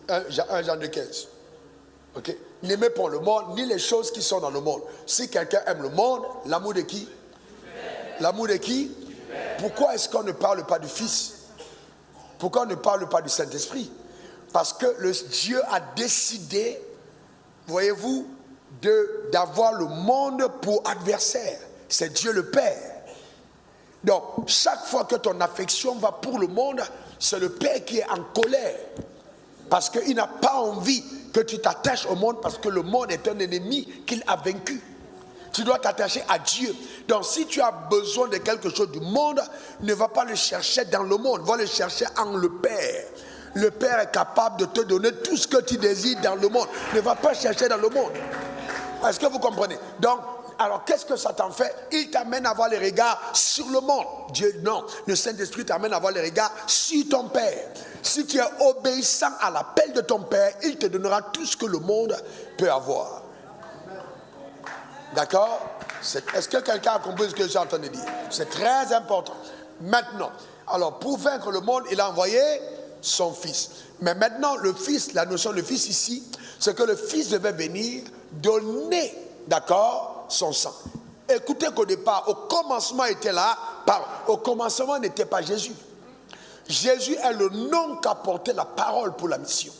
Speaker 2: 1 Jean 2.15. Ok? N'aimez pas le monde, ni les choses qui sont dans le monde. Si quelqu'un aime le monde, l'amour de qui? L'amour de qui? Pourquoi est-ce qu'on ne parle pas du Fils? Pourquoi on ne parle pas du Saint-Esprit? Parce que Dieu a décidé, voyez-vous, d'avoir le monde pour adversaire. C'est Dieu le Père. Donc, chaque fois que ton affection va pour le monde, c'est le Père qui est en colère. Parce qu'il n'a pas envie que tu t'attaches au monde, parce que le monde est un ennemi qu'il a vaincu. Tu dois t'attacher à Dieu. Donc si tu as besoin de quelque chose du monde, ne va pas le chercher dans le monde, va le chercher en le Père. Le Père est capable de te donner tout ce que tu désires dans le monde. Ne va pas chercher dans le monde. Est-ce que vous comprenez? Donc, alors qu'est-ce que Satan fait? Il t'amène à avoir les regards sur le monde. Dieu, non. Le Saint-Esprit t'amène à avoir les regards sur ton Père. Si tu es obéissant à l'appel de ton Père, il te donnera tout ce que le monde peut avoir. D'accord? Est-ce que quelqu'un a compris ce que j'ai entendu dire? C'est très important. Maintenant, alors pour vaincre le monde, il a envoyé son Fils. Mais maintenant, le Fils, la notion de Fils ici, c'est que le Fils devait venir donner, d'accord, son sang. Écoutez qu'au départ, au commencement était là, au commencement n'était pas Jésus. Jésus est le nom qu'a porté la parole pour la mission.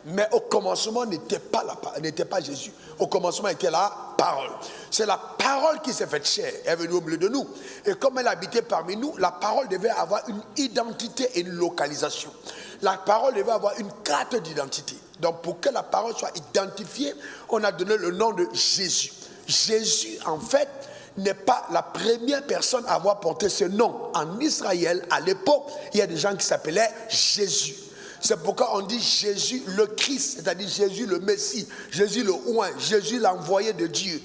Speaker 2: Mais au commencement n'était pas Jésus. Au commencement était la parole. C'est la parole qui s'est faite chair, elle est venue au milieu de nous. Et comme elle habitait parmi nous, la parole devait avoir une identité et une localisation. La parole devait avoir une carte d'identité. Donc pour que la parole soit identifiée, on a donné le nom de Jésus. Jésus, en fait, n'est pas la première personne à avoir porté ce nom. En Israël, à l'époque, il y a des gens qui s'appelaient Jésus. C'est pourquoi on dit Jésus le Christ, c'est-à-dire Jésus le Messie, Jésus le oint, Jésus l'envoyé de Dieu.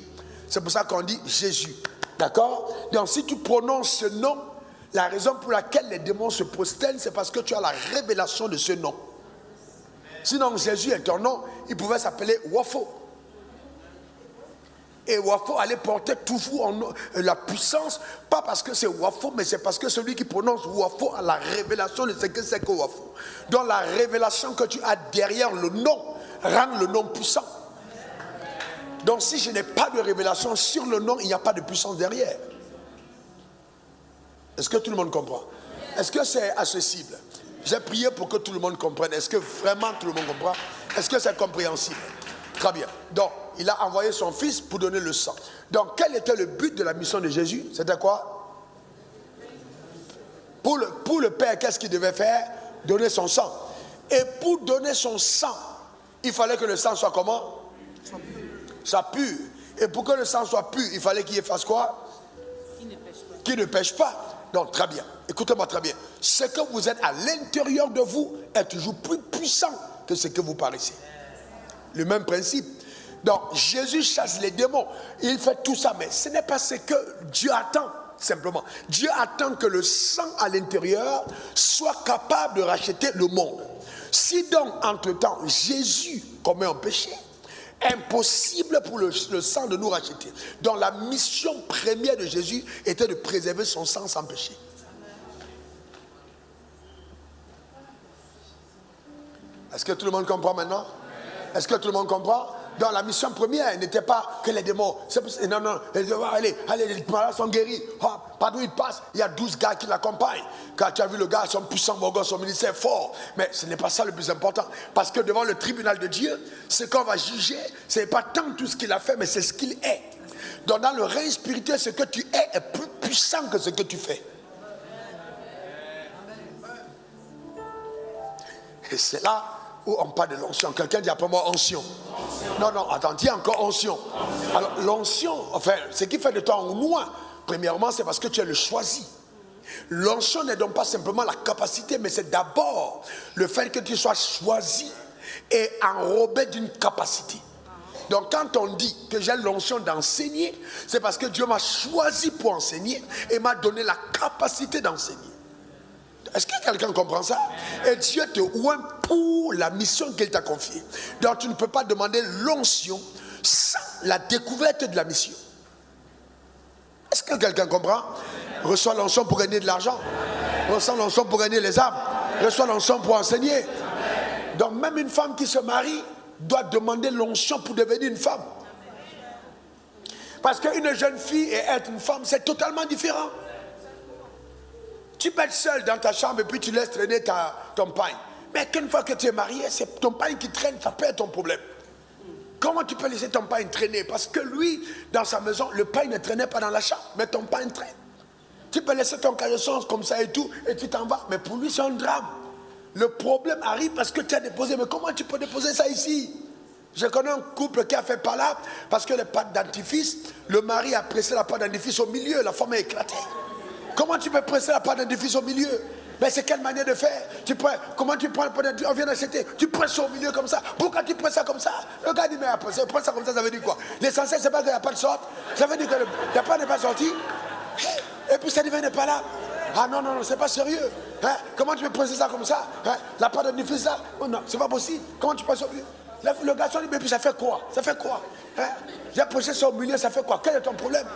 Speaker 2: C'est pour ça qu'on dit Jésus. D'accord? Donc si tu prononces ce nom, la raison pour laquelle les démons se prosternent, c'est parce que tu as la révélation de ce nom. Sinon Jésus est ton nom, il pouvait s'appeler Wafo. Et Wafo allait porter toujours la puissance, pas parce que c'est Wafo, mais c'est parce que celui qui prononce Wafo a la révélation de ce que c'est que Wafo. Donc la révélation que tu as derrière le nom rend le nom puissant. Donc si je n'ai pas de révélation sur le nom, il n'y a pas de puissance derrière. Est-ce que tout le monde comprend? Est-ce que c'est accessible? J'ai prié pour que tout le monde comprenne. Est-ce que vraiment tout le monde comprend? Est-ce que c'est compréhensible? Très bien. Donc, il a envoyé son Fils pour donner le sang. Donc, quel était le but de la mission de Jésus? C'était quoi? Pour le Père, qu'est-ce qu'il devait faire? Donner son sang. Et pour donner son sang, il fallait que le sang soit comment? Ça pur. Et pour que le sang soit pur, il fallait qu'il fasse quoi? Qu'il ne pêche pas. Donc, très bien. Écoutez-moi très bien. Ce que vous êtes à l'intérieur de vous est toujours plus puissant que ce que vous paraissez. Le même principe. Donc Jésus chasse les démons, il fait tout ça, mais ce n'est pas ce que Dieu attend simplement. Dieu attend que le sang à l'intérieur soit capable de racheter le monde. Si donc entre-temps Jésus commet un péché, impossible pour le sang de nous racheter. Donc la mission première de Jésus était de préserver son sang sans péché. Est-ce que tout le monde comprend maintenant? Est-ce que tout le monde comprend? Dans la mission première, n'était pas que les démons. Non, non, allez, les malades sont guéris. Par d'où ils passent, il y a 12 gars qui l'accompagnent. Quand tu as vu le gars, son puissant, son ministère fort. Mais ce n'est pas ça le plus important. Parce que devant le tribunal de Dieu, ce qu'on va juger, ce n'est pas tant tout ce qu'il a fait, mais c'est ce qu'il est. Donc dans le règne spirituel, ce que tu es est plus puissant que ce que tu fais. Et c'est là où on parle de l'onction. Quelqu'un dit après moi onction. Non, non, attends, dis encore onction. Alors l'onction, enfin, ce qui fait de toi en moi, premièrement, c'est parce que tu es le choisi. L'onction n'est donc pas simplement la capacité, mais c'est d'abord le fait que tu sois choisi et enrobé d'une capacité. Donc quand on dit que j'ai l'onction d'enseigner, c'est parce que Dieu m'a choisi pour enseigner et m'a donné la capacité d'enseigner. Est-ce que quelqu'un comprend ça? Et Dieu te oint pour la mission qu'il t'a confiée. Donc tu ne peux pas demander l'onction sans la découverte de la mission. Est-ce que quelqu'un comprend? Reçois l'onction pour gagner de l'argent. Reçois l'onction pour gagner les âmes. Reçois l'onction pour enseigner. Donc même une femme qui se marie doit demander l'onction pour devenir une femme. Parce qu'une jeune fille et être une femme, c'est totalement différent. Tu peux être seul dans ta chambre et puis tu laisses traîner ton pain. Mais qu'une fois que tu es marié, c'est ton pain qui traîne, ça peut être ton problème. Comment tu peux laisser ton pain traîner? Parce que lui, dans sa maison, le pain ne traînait pas dans la chambre, mais ton pain traîne. Tu peux laisser ton caleçon comme ça et tout, et tu t'en vas. Mais pour lui, c'est un drame. Le problème arrive parce que tu as déposé. Mais comment tu peux déposer ça ici? Je connais un couple qui a fait palabre parce que les pâtes dentifrice, le mari a pressé la pâte dentifrice au milieu, la femme a éclaté. Comment tu peux presser la pâte dentifrice au milieu? Mais c'est quelle manière de faire? Comment tu prends la pâte dentifrice? On vient d'acheter. Tu presses au milieu comme ça. Pourquoi tu presses ça comme ça? Le gars dit, mais après, prends ça comme ça veut dire quoi? L'essentiel, c'est pas qu'il n'y a pas de sorte. Ça veut dire que la pâte n'est pas sortie. Et puis ça devient n'est pas là. Ah non, c'est pas sérieux. Hein? Comment tu peux presser ça comme ça? Hein? La pâte dentifrice, ça? Oh non, c'est pas possible. Comment tu presses au milieu? Le garçon dit, mais puis ça fait quoi? Ça fait quoi? Hein? J'ai pressé ça au milieu, ça fait quoi? Quel est ton problème?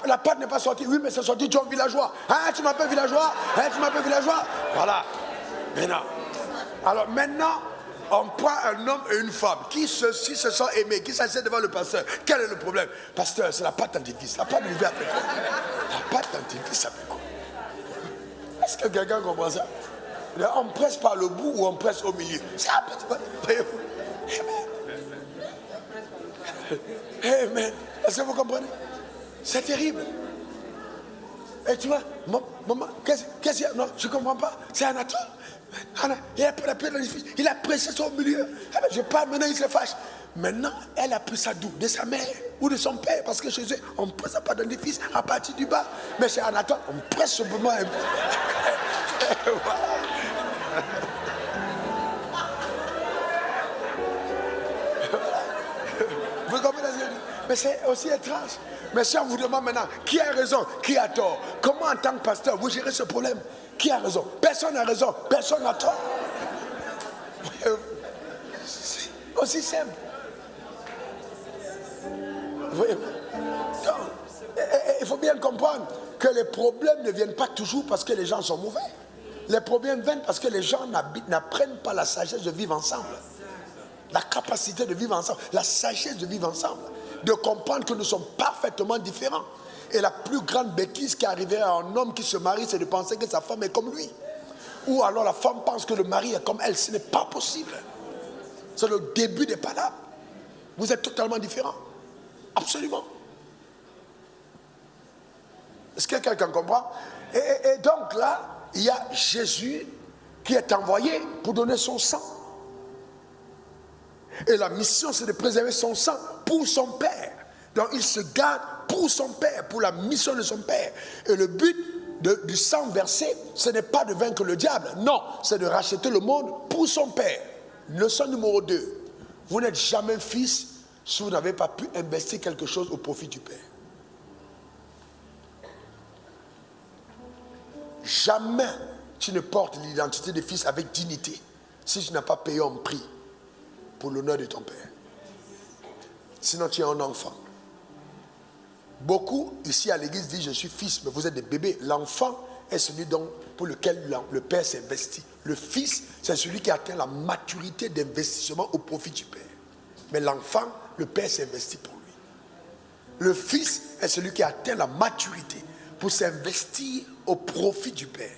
Speaker 2: La pâte n'est pas sortie. Oui, mais c'est sorti, tu es un villageois. Hein, tu m'appelles villageois? Hein, tu m'appelles villageois? Voilà. Maintenant. Alors maintenant, on prend un homme et une femme qui se sont aimés, qui s'assiedent devant le pasteur. Quel est le problème? Pasteur, c'est la pâte dentifrice. La pâte dentifrice, ça fait quoi? La pâte dentifrice, ça fait quoi? Est-ce que quelqu'un comprend ça? On presse par le bout ou on presse au milieu? C'est un petit peu. Amen. Amen. Est-ce que vous comprenez? C'est terrible. Et tu vois, maman, qu'est-ce qu'il y a? Non, je ne comprends pas. C'est Anatole. Il a pressé ça au milieu. Je parle, maintenant il se fâche. Maintenant, elle a pris ça d'où? De sa mère ou de son père? Parce que chez eux, on ne presse pas dans les fils à partir du bas. Mais chez Anatole, on presse au moment. Vous comprenez? Mais c'est aussi étrange. Mais si on vous demande maintenant, qui a raison, qui a tort? Comment en tant que pasteur, vous gérez ce problème? Qui a raison? Personne n'a raison, personne n'a tort. C'est aussi simple. Donc, il faut bien comprendre que les problèmes ne viennent pas toujours parce que les gens sont mauvais. Les problèmes viennent parce que les gens n'apprennent pas la sagesse de vivre ensemble. La capacité de vivre ensemble, la sagesse de vivre ensemble. De comprendre que nous sommes parfaitement différents. Et la plus grande bêtise qui arriverait à un homme qui se marie, c'est de penser que sa femme est comme lui. Ou alors la femme pense que le mari est comme elle. Ce n'est pas possible. C'est le début des palabres. Vous êtes totalement différents. Absolument. Est-ce que quelqu'un comprend? Et donc là, il y a Jésus qui est envoyé pour donner son sang. Et la mission, c'est de préserver son sang pour son Père. Donc il se garde pour son Père, pour la mission de son Père. Et le but du sang versé, ce n'est pas de vaincre le diable. Non, c'est de racheter le monde pour son Père. Leçon numéro 2. Vous n'êtes jamais fils si vous n'avez pas pu investir quelque chose au profit du Père. Jamais tu ne portes l'identité de fils avec dignité si tu n'as pas payé un prix pour l'honneur de ton Père. Sinon tu es un enfant. Beaucoup ici à l'église disent je suis fils, mais vous êtes des bébés. L'enfant est celui pour lequel le Père s'investit. Le fils, c'est celui qui atteint la maturité d'investissement au profit du Père. Mais l'enfant, le Père s'investit pour lui. Le fils est celui qui atteint la maturité pour s'investir au profit du Père.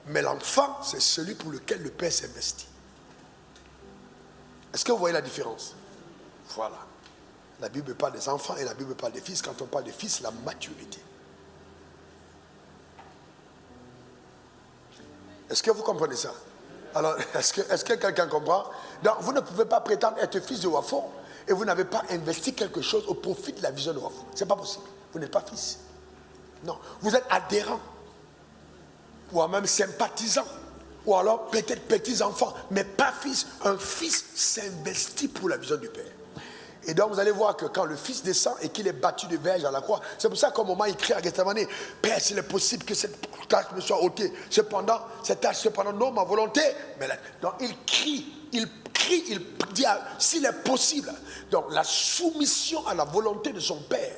Speaker 2: Mais l'enfant, c'est celui pour lequel le Père s'investit. Est-ce que vous voyez la différence? Voilà. La Bible parle des enfants et la Bible parle des fils. Quand on parle des fils, la maturité. Est-ce que vous comprenez ça? Alors, est-ce que quelqu'un comprend? Donc, vous ne pouvez pas prétendre être fils de Wafo et vous n'avez pas investi quelque chose au profit de la vision de Wafo. Ce n'est pas possible. Vous n'êtes pas fils. Non. Vous êtes adhérent. Ou même sympathisant. Ou alors peut-être petits enfants, mais pas fils. Un fils s'investit pour la vision du Père. Et donc vous allez voir que quand le Fils descend et qu'il est battu de verge à la croix, c'est pour ça qu'au moment il crie à Gethsemane, Père, s'il est possible que cette tâche me soit ôtée. Cependant, non ma volonté. Mais là, donc il crie, il dit s'il est possible. Donc la soumission à la volonté de son Père.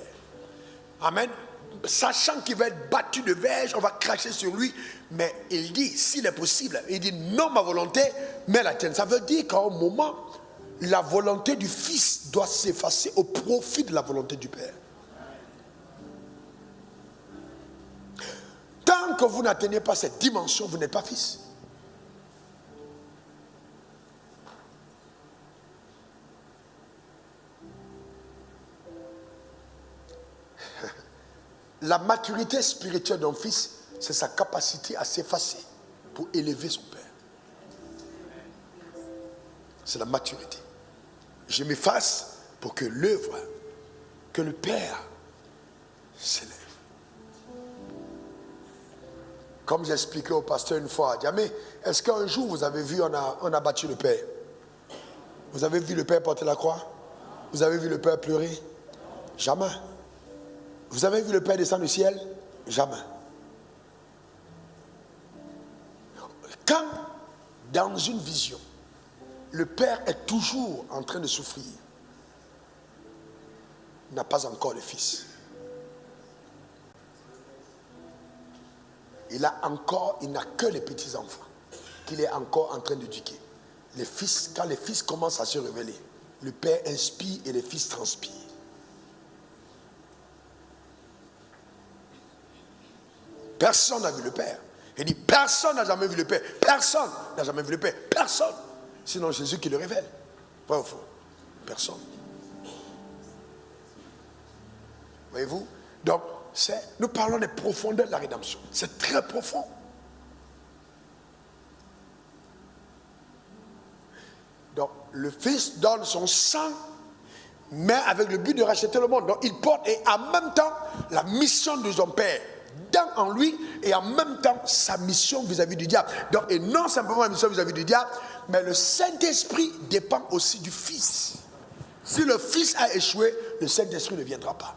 Speaker 2: Amen. Sachant qu'il va être battu de verge, on va cracher sur lui, mais il dit, s'il est possible, il dit non ma volonté, mais la tienne. Ça veut dire qu'à un moment, la volonté du Fils doit s'effacer au profit de la volonté du Père. Tant que vous n'atteignez pas cette dimension, vous n'êtes pas fils. La maturité spirituelle d'un fils, c'est sa capacité à s'effacer pour élever son Père. C'est la maturité. Je m'efface pour que l'œuvre, que le Père s'élève. Comme j'ai expliqué au pasteur une fois, mais est-ce qu'un jour vous avez vu, on a battu le Père? Vous avez vu le Père porter la croix? Vous avez vu le Père pleurer? Jamais. Vous avez vu le Père descendre du ciel? Jamais. Quand, dans une vision, le Père est toujours en train de souffrir, il n'a pas encore le Fils. Il n'a que les petits-enfants qu'il est encore en train d'éduquer. Les fils, quand les fils commencent à se révéler, le Père inspire et les fils transpirent. Personne n'a vu le Père. Il dit, personne n'a jamais vu le Père. Personne n'a jamais vu le Père. Personne. Sinon Jésus qui le révèle. Vrai ou faux? Personne. Voyez-vous? Donc, nous parlons des profondeurs de la rédemption. C'est très profond. Donc, le Fils donne son sang, mais avec le but de racheter le monde. Donc, il porte, et en même temps, la mission de son Père en lui, et en même temps sa mission vis-à-vis du diable. Donc, et non simplement la mission vis-à-vis du diable, mais le Saint-Esprit dépend aussi du Fils. Si le Fils a échoué, le Saint-Esprit ne viendra pas.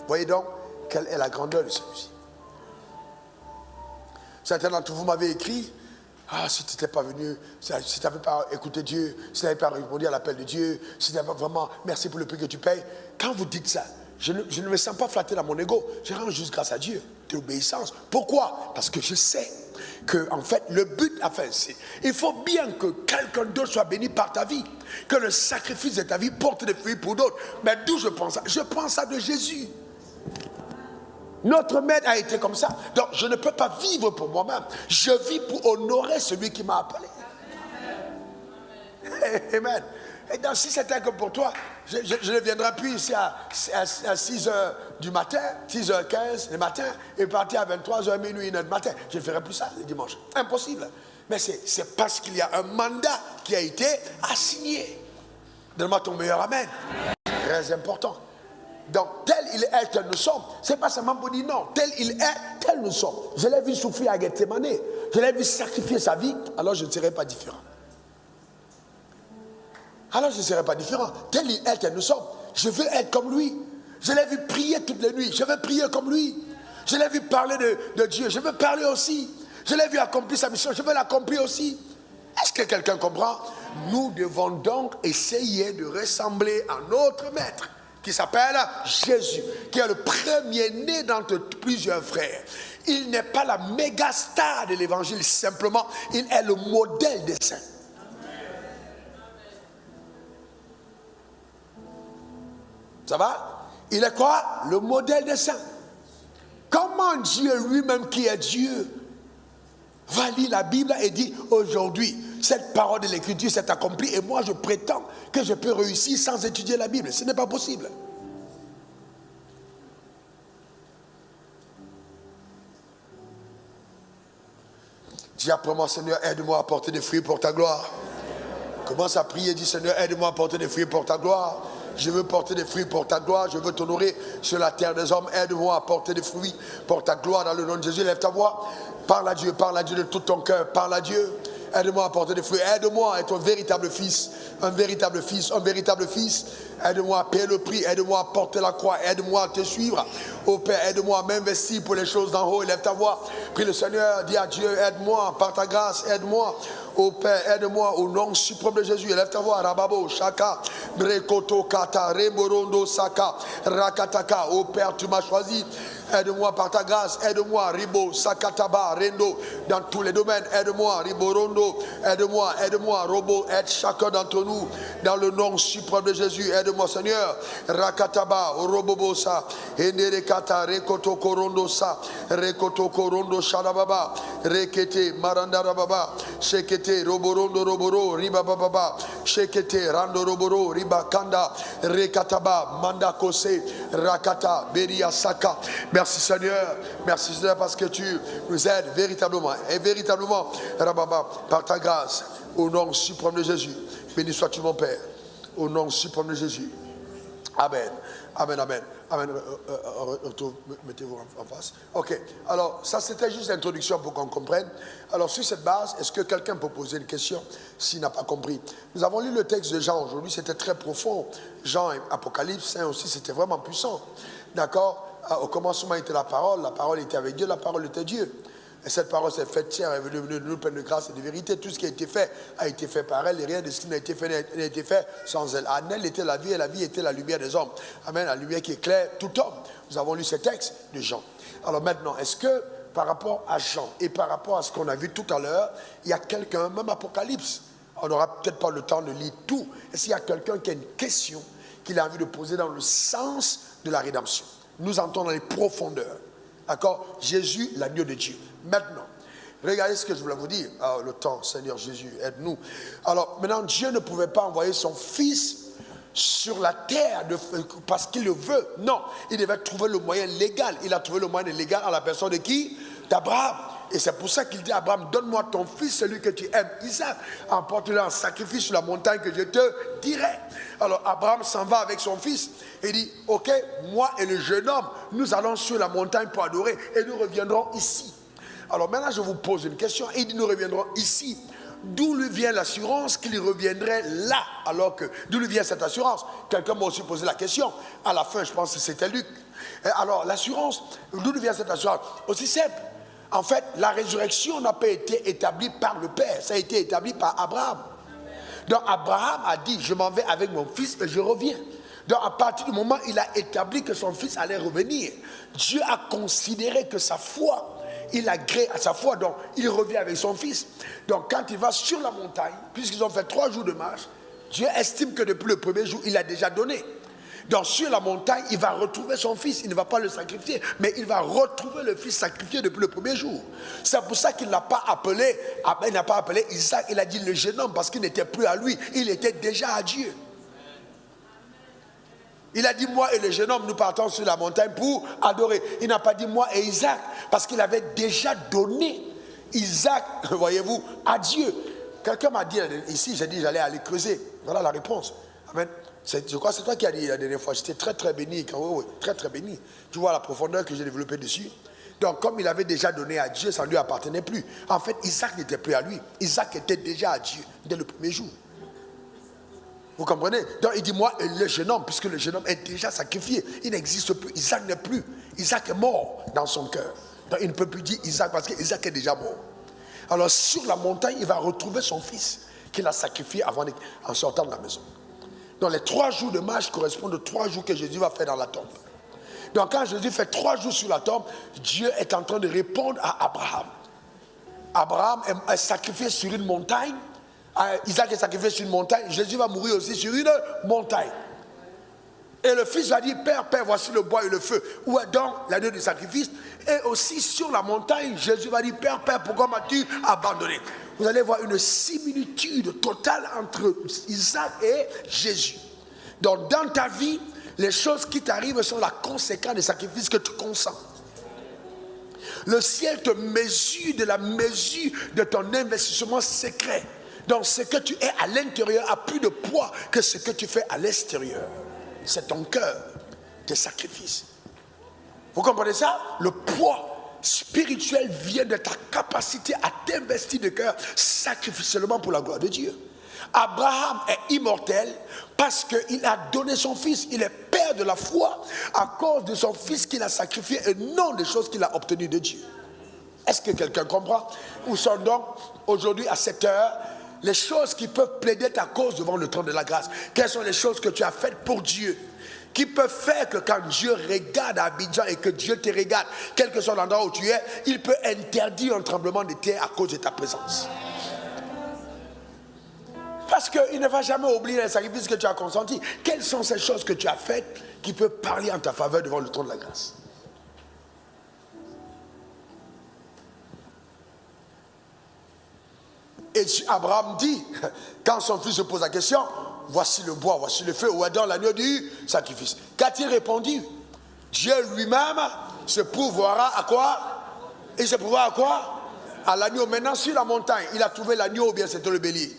Speaker 2: Voyez donc quelle est la grandeur de celui-ci. Certains d'entre vous m'avaient écrit, si tu n'étais pas venu, si tu n'avais pas écouté Dieu, si tu n'avais pas répondu à l'appel de Dieu, si tu n'avais pas vraiment, merci pour le prix que tu payes. Quand vous dites ça, je ne me sens pas flatté dans mon ego. Je rends juste grâce à Dieu de l'obéissance. Pourquoi? Parce que je sais que, en fait, le but, il faut bien que quelqu'un d'autre soit béni par ta vie. Que le sacrifice de ta vie porte des fruits pour d'autres. Mais d'où je prends ça? Je prends ça de Jésus. Notre maître a été comme ça. Donc, je ne peux pas vivre pour moi-même. Je vis pour honorer celui qui m'a appelé. Amen. Et donc, si c'était que pour toi, je ne viendrai plus ici à 6h du matin, 6h15 le matin, et partir à 23h, minuit, 1h du matin. Je ne ferai plus ça le dimanche. Impossible. Mais c'est parce qu'il y a un mandat qui a été assigné. Donne-moi ton meilleur amen. Très important. Donc, tel il est, tel nous sommes. Ce n'est pas seulement pour dire non. Tel il est, tel nous sommes. Je l'ai vu souffrir à Gethsemane. Je l'ai vu sacrifier sa vie. Alors, je ne serai pas différent. Alors je ne serai pas différent. Tel il est, tel nous sommes. Je veux être comme lui. Je l'ai vu prier toutes les nuits. Je veux prier comme lui. Je l'ai vu parler de Dieu. Je veux parler aussi. Je l'ai vu accomplir sa mission. Je veux l'accomplir aussi. Est-ce que quelqu'un comprend? Nous devons donc essayer de ressembler à notre maître, qui s'appelle Jésus, qui est le premier-né d'entre plusieurs frères. Il n'est pas la méga star de l'évangile, simplement, il est le modèle des saints. Ça va? Il est quoi? Le modèle des saints. Comment Dieu lui-même, qui est Dieu, va lire la Bible et dit aujourd'hui, cette parole de l'Écriture s'est accomplie et moi je prétends que je peux réussir sans étudier la Bible. Ce n'est pas possible. Dis après moi, Seigneur, aide-moi à porter des fruits pour ta gloire. Commence à prier, dis Seigneur, aide-moi à porter des fruits pour ta gloire. Je veux porter des fruits pour ta gloire. Je veux t'honorer sur la terre des hommes. Aide-moi à porter des fruits pour ta gloire dans le nom de Jésus. Lève ta voix. Parle à Dieu de tout ton cœur. Parle à Dieu. Aide-moi à porter des fruits. Aide-moi à être un véritable fils. Un véritable fils. Un véritable fils. Aide-moi à payer le prix. Aide-moi à porter la croix. Aide-moi à te suivre. Oh Père, aide-moi à m'investir pour les choses d'en haut. Élève ta voix. Prie le Seigneur. Dis à Dieu, aide-moi par ta grâce. Aide-moi. Oh Père, aide-moi au nom suprême de Jésus. Élève ta voix. Rababo, Shaka, Brekoto, Kata, Remorondo, Saka, Rakataka. Oh Père, tu m'as choisi. Aide-moi par ta grâce. Aide-moi, Ribo, Sakataba, Rendo, dans tous les domaines. Aide-moi, Riborondo. Aide-moi, aide-moi, Robo. Aide chacun d'entre nous dans le nom suprême de Jésus. Aide-moi, Seigneur. Rakataba, Robobosa, Enerekata, Rekoto Korondo Sa, Rekoto Korondo Shadababa, Rekete, Marandarababa, Shekete, Roborondo Roboro, Ribababa, Shekete, Rando Roboro, Ribakanda, Rekataba, Mandakose, Rakata, Beria Saka. Merci Seigneur parce que tu nous aides véritablement et véritablement, Rababa, par ta grâce, au nom suprême de Jésus. Béni sois-tu mon Père, au nom suprême de Jésus. Amen, amen, amen, amen. Mettez-vous en face. Ok, alors ça c'était juste l'introduction pour qu'on comprenne. Alors sur cette base, est-ce que quelqu'un peut poser une question s'il n'a pas compris? Nous avons lu le texte de Jean aujourd'hui, c'était très profond. Jean et Apocalypse aussi, c'était vraiment puissant. D'accord? Au commencement était la parole était avec Dieu, la parole était Dieu. Et cette parole s'est faite chair, elle est venue nous pleine de grâce et de vérité. Tout ce qui a été fait par elle, et rien de ce qui n'a été fait n'a été fait sans elle. En elle était la vie, et la vie était la lumière des hommes. Amen, la lumière qui éclaire tout homme. Nous avons lu ce texte de Jean. Alors maintenant, est-ce que par rapport à Jean et par rapport à ce qu'on a vu tout à l'heure, il y a quelqu'un, même Apocalypse, on n'aura peut-être pas le temps de lire tout. Est-ce qu'il y a quelqu'un qui a une question qu'il a envie de poser dans le sens de la rédemption? Nous entrons dans les profondeurs. D'accord? Jésus, l'agneau de Dieu. Maintenant, regardez ce que je voulais vous dire. Ah, le temps, Seigneur Jésus, aide-nous. Alors, maintenant, Dieu ne pouvait pas envoyer son Fils sur la terre parce qu'il le veut. Non, il devait trouver le moyen légal. Il a trouvé le moyen légal en la personne de qui? D'Abraham. Et c'est pour ça qu'il dit à Abraham, donne-moi ton fils, celui que tu aimes, Isaac, emporte-le en sacrifice sur la montagne que je te dirai. Alors Abraham s'en va avec son fils et dit, ok, moi et le jeune homme, nous allons sur la montagne pour adorer et nous reviendrons ici. Alors maintenant je vous pose une question, il dit nous reviendrons ici. D'où lui vient l'assurance qu'il reviendrait là? Alors que, d'où lui vient cette assurance? Quelqu'un m'a aussi posé la question. À la fin, je pense que c'était Luc. Alors l'assurance, d'où lui vient cette assurance? Aussi simple. En fait, la résurrection n'a pas été établie par le Père, ça a été établi par Abraham. Donc Abraham a dit, je m'en vais avec mon fils et je reviens. Donc à partir du moment où il a établi que son fils allait revenir, Dieu a considéré que sa foi, il a gré à sa foi, donc il revient avec son fils. Donc quand il va sur la montagne, puisqu'ils ont fait 3 jours de marche, Dieu estime que depuis le premier jour, il a déjà donné. Donc sur la montagne, il va retrouver son fils. Il ne va pas le sacrifier, mais il va retrouver le fils sacrifié depuis le premier jour. C'est pour ça qu'il n'a pas appelé, il n'a pas appelé Isaac, il a dit le jeune homme parce qu'il n'était plus à lui, il était déjà à Dieu. Il a dit moi et le jeune homme nous partons sur la montagne pour adorer. Il n'a pas dit moi et Isaac parce qu'il avait déjà donné Isaac, voyez-vous, à Dieu. Quelqu'un m'a dit ici, j'ai dit j'allais aller creuser. Voilà la réponse. Amen. Je crois que c'est toi qui as dit la dernière fois. J'étais très très béni. Oui, très très béni. Tu vois la profondeur que j'ai développée dessus. Donc comme il avait déjà donné à Dieu, ça ne lui appartenait plus. En fait, Isaac n'était plus à lui. Isaac était déjà à Dieu dès le premier jour. Vous comprenez? Donc il dit moi et le jeune homme, puisque le jeune homme est déjà sacrifié. Il n'existe plus. Isaac n'est plus. Isaac est mort dans son cœur. Donc il ne peut plus dire Isaac parce qu'Isaac est déjà mort. Alors sur la montagne, il va retrouver son fils qu'il a sacrifié en sortant de la maison. Donc les 3 jours de marche correspondent aux 3 jours que Jésus va faire dans la tombe. Donc quand Jésus fait 3 jours sur la tombe, Dieu est en train de répondre à Abraham. Abraham est sacrifié sur une montagne. Isaac est sacrifié sur une montagne. Jésus va mourir aussi sur une montagne. Et le fils va dire, Père, voici le bois et le feu. Où est donc l'agneau du sacrifice? Et aussi sur la montagne, Jésus va dire, Père, pourquoi m'as-tu abandonné? Vous allez voir une similitude totale entre Isaac et Jésus. Donc dans ta vie, les choses qui t'arrivent sont la conséquence des sacrifices que tu consens. Le ciel te mesure de la mesure de ton investissement secret. Donc ce que tu es à l'intérieur a plus de poids que ce que tu fais à l'extérieur. C'est ton cœur, tes sacrifices. Vous comprenez ça? Le poids spirituelle vient de ta capacité à t'investir de cœur sacrificiellement pour la gloire de Dieu. Abraham est immortel parce qu'il a donné son fils. Il est père de la foi à cause de son fils qu'il a sacrifié et non des choses qu'il a obtenues de Dieu. Est-ce que quelqu'un comprend? Où sont donc aujourd'hui à cette heure les choses qui peuvent plaider ta cause devant le trône de la grâce? Quelles sont les choses que tu as faites pour Dieu qui peuvent faire que quand Dieu regarde à Abidjan et que Dieu te regarde, quel que soit l'endroit où tu es, il peut interdire un tremblement de terre à cause de ta présence? Parce qu'il ne va jamais oublier les sacrifices que tu as consentis. Quelles sont ces choses que tu as faites qui peuvent parler en ta faveur devant le trône de la grâce? Et Abraham dit, quand son fils se pose la question, voici le bois, voici le feu, où est donc l'agneau du sacrifice? Qu'a-t-il répondu? Dieu lui-même se pourvoira à quoi? Il se pourvoira à quoi? À l'agneau. Maintenant sur la montagne, il a trouvé l'agneau ou bien c'était le bélier?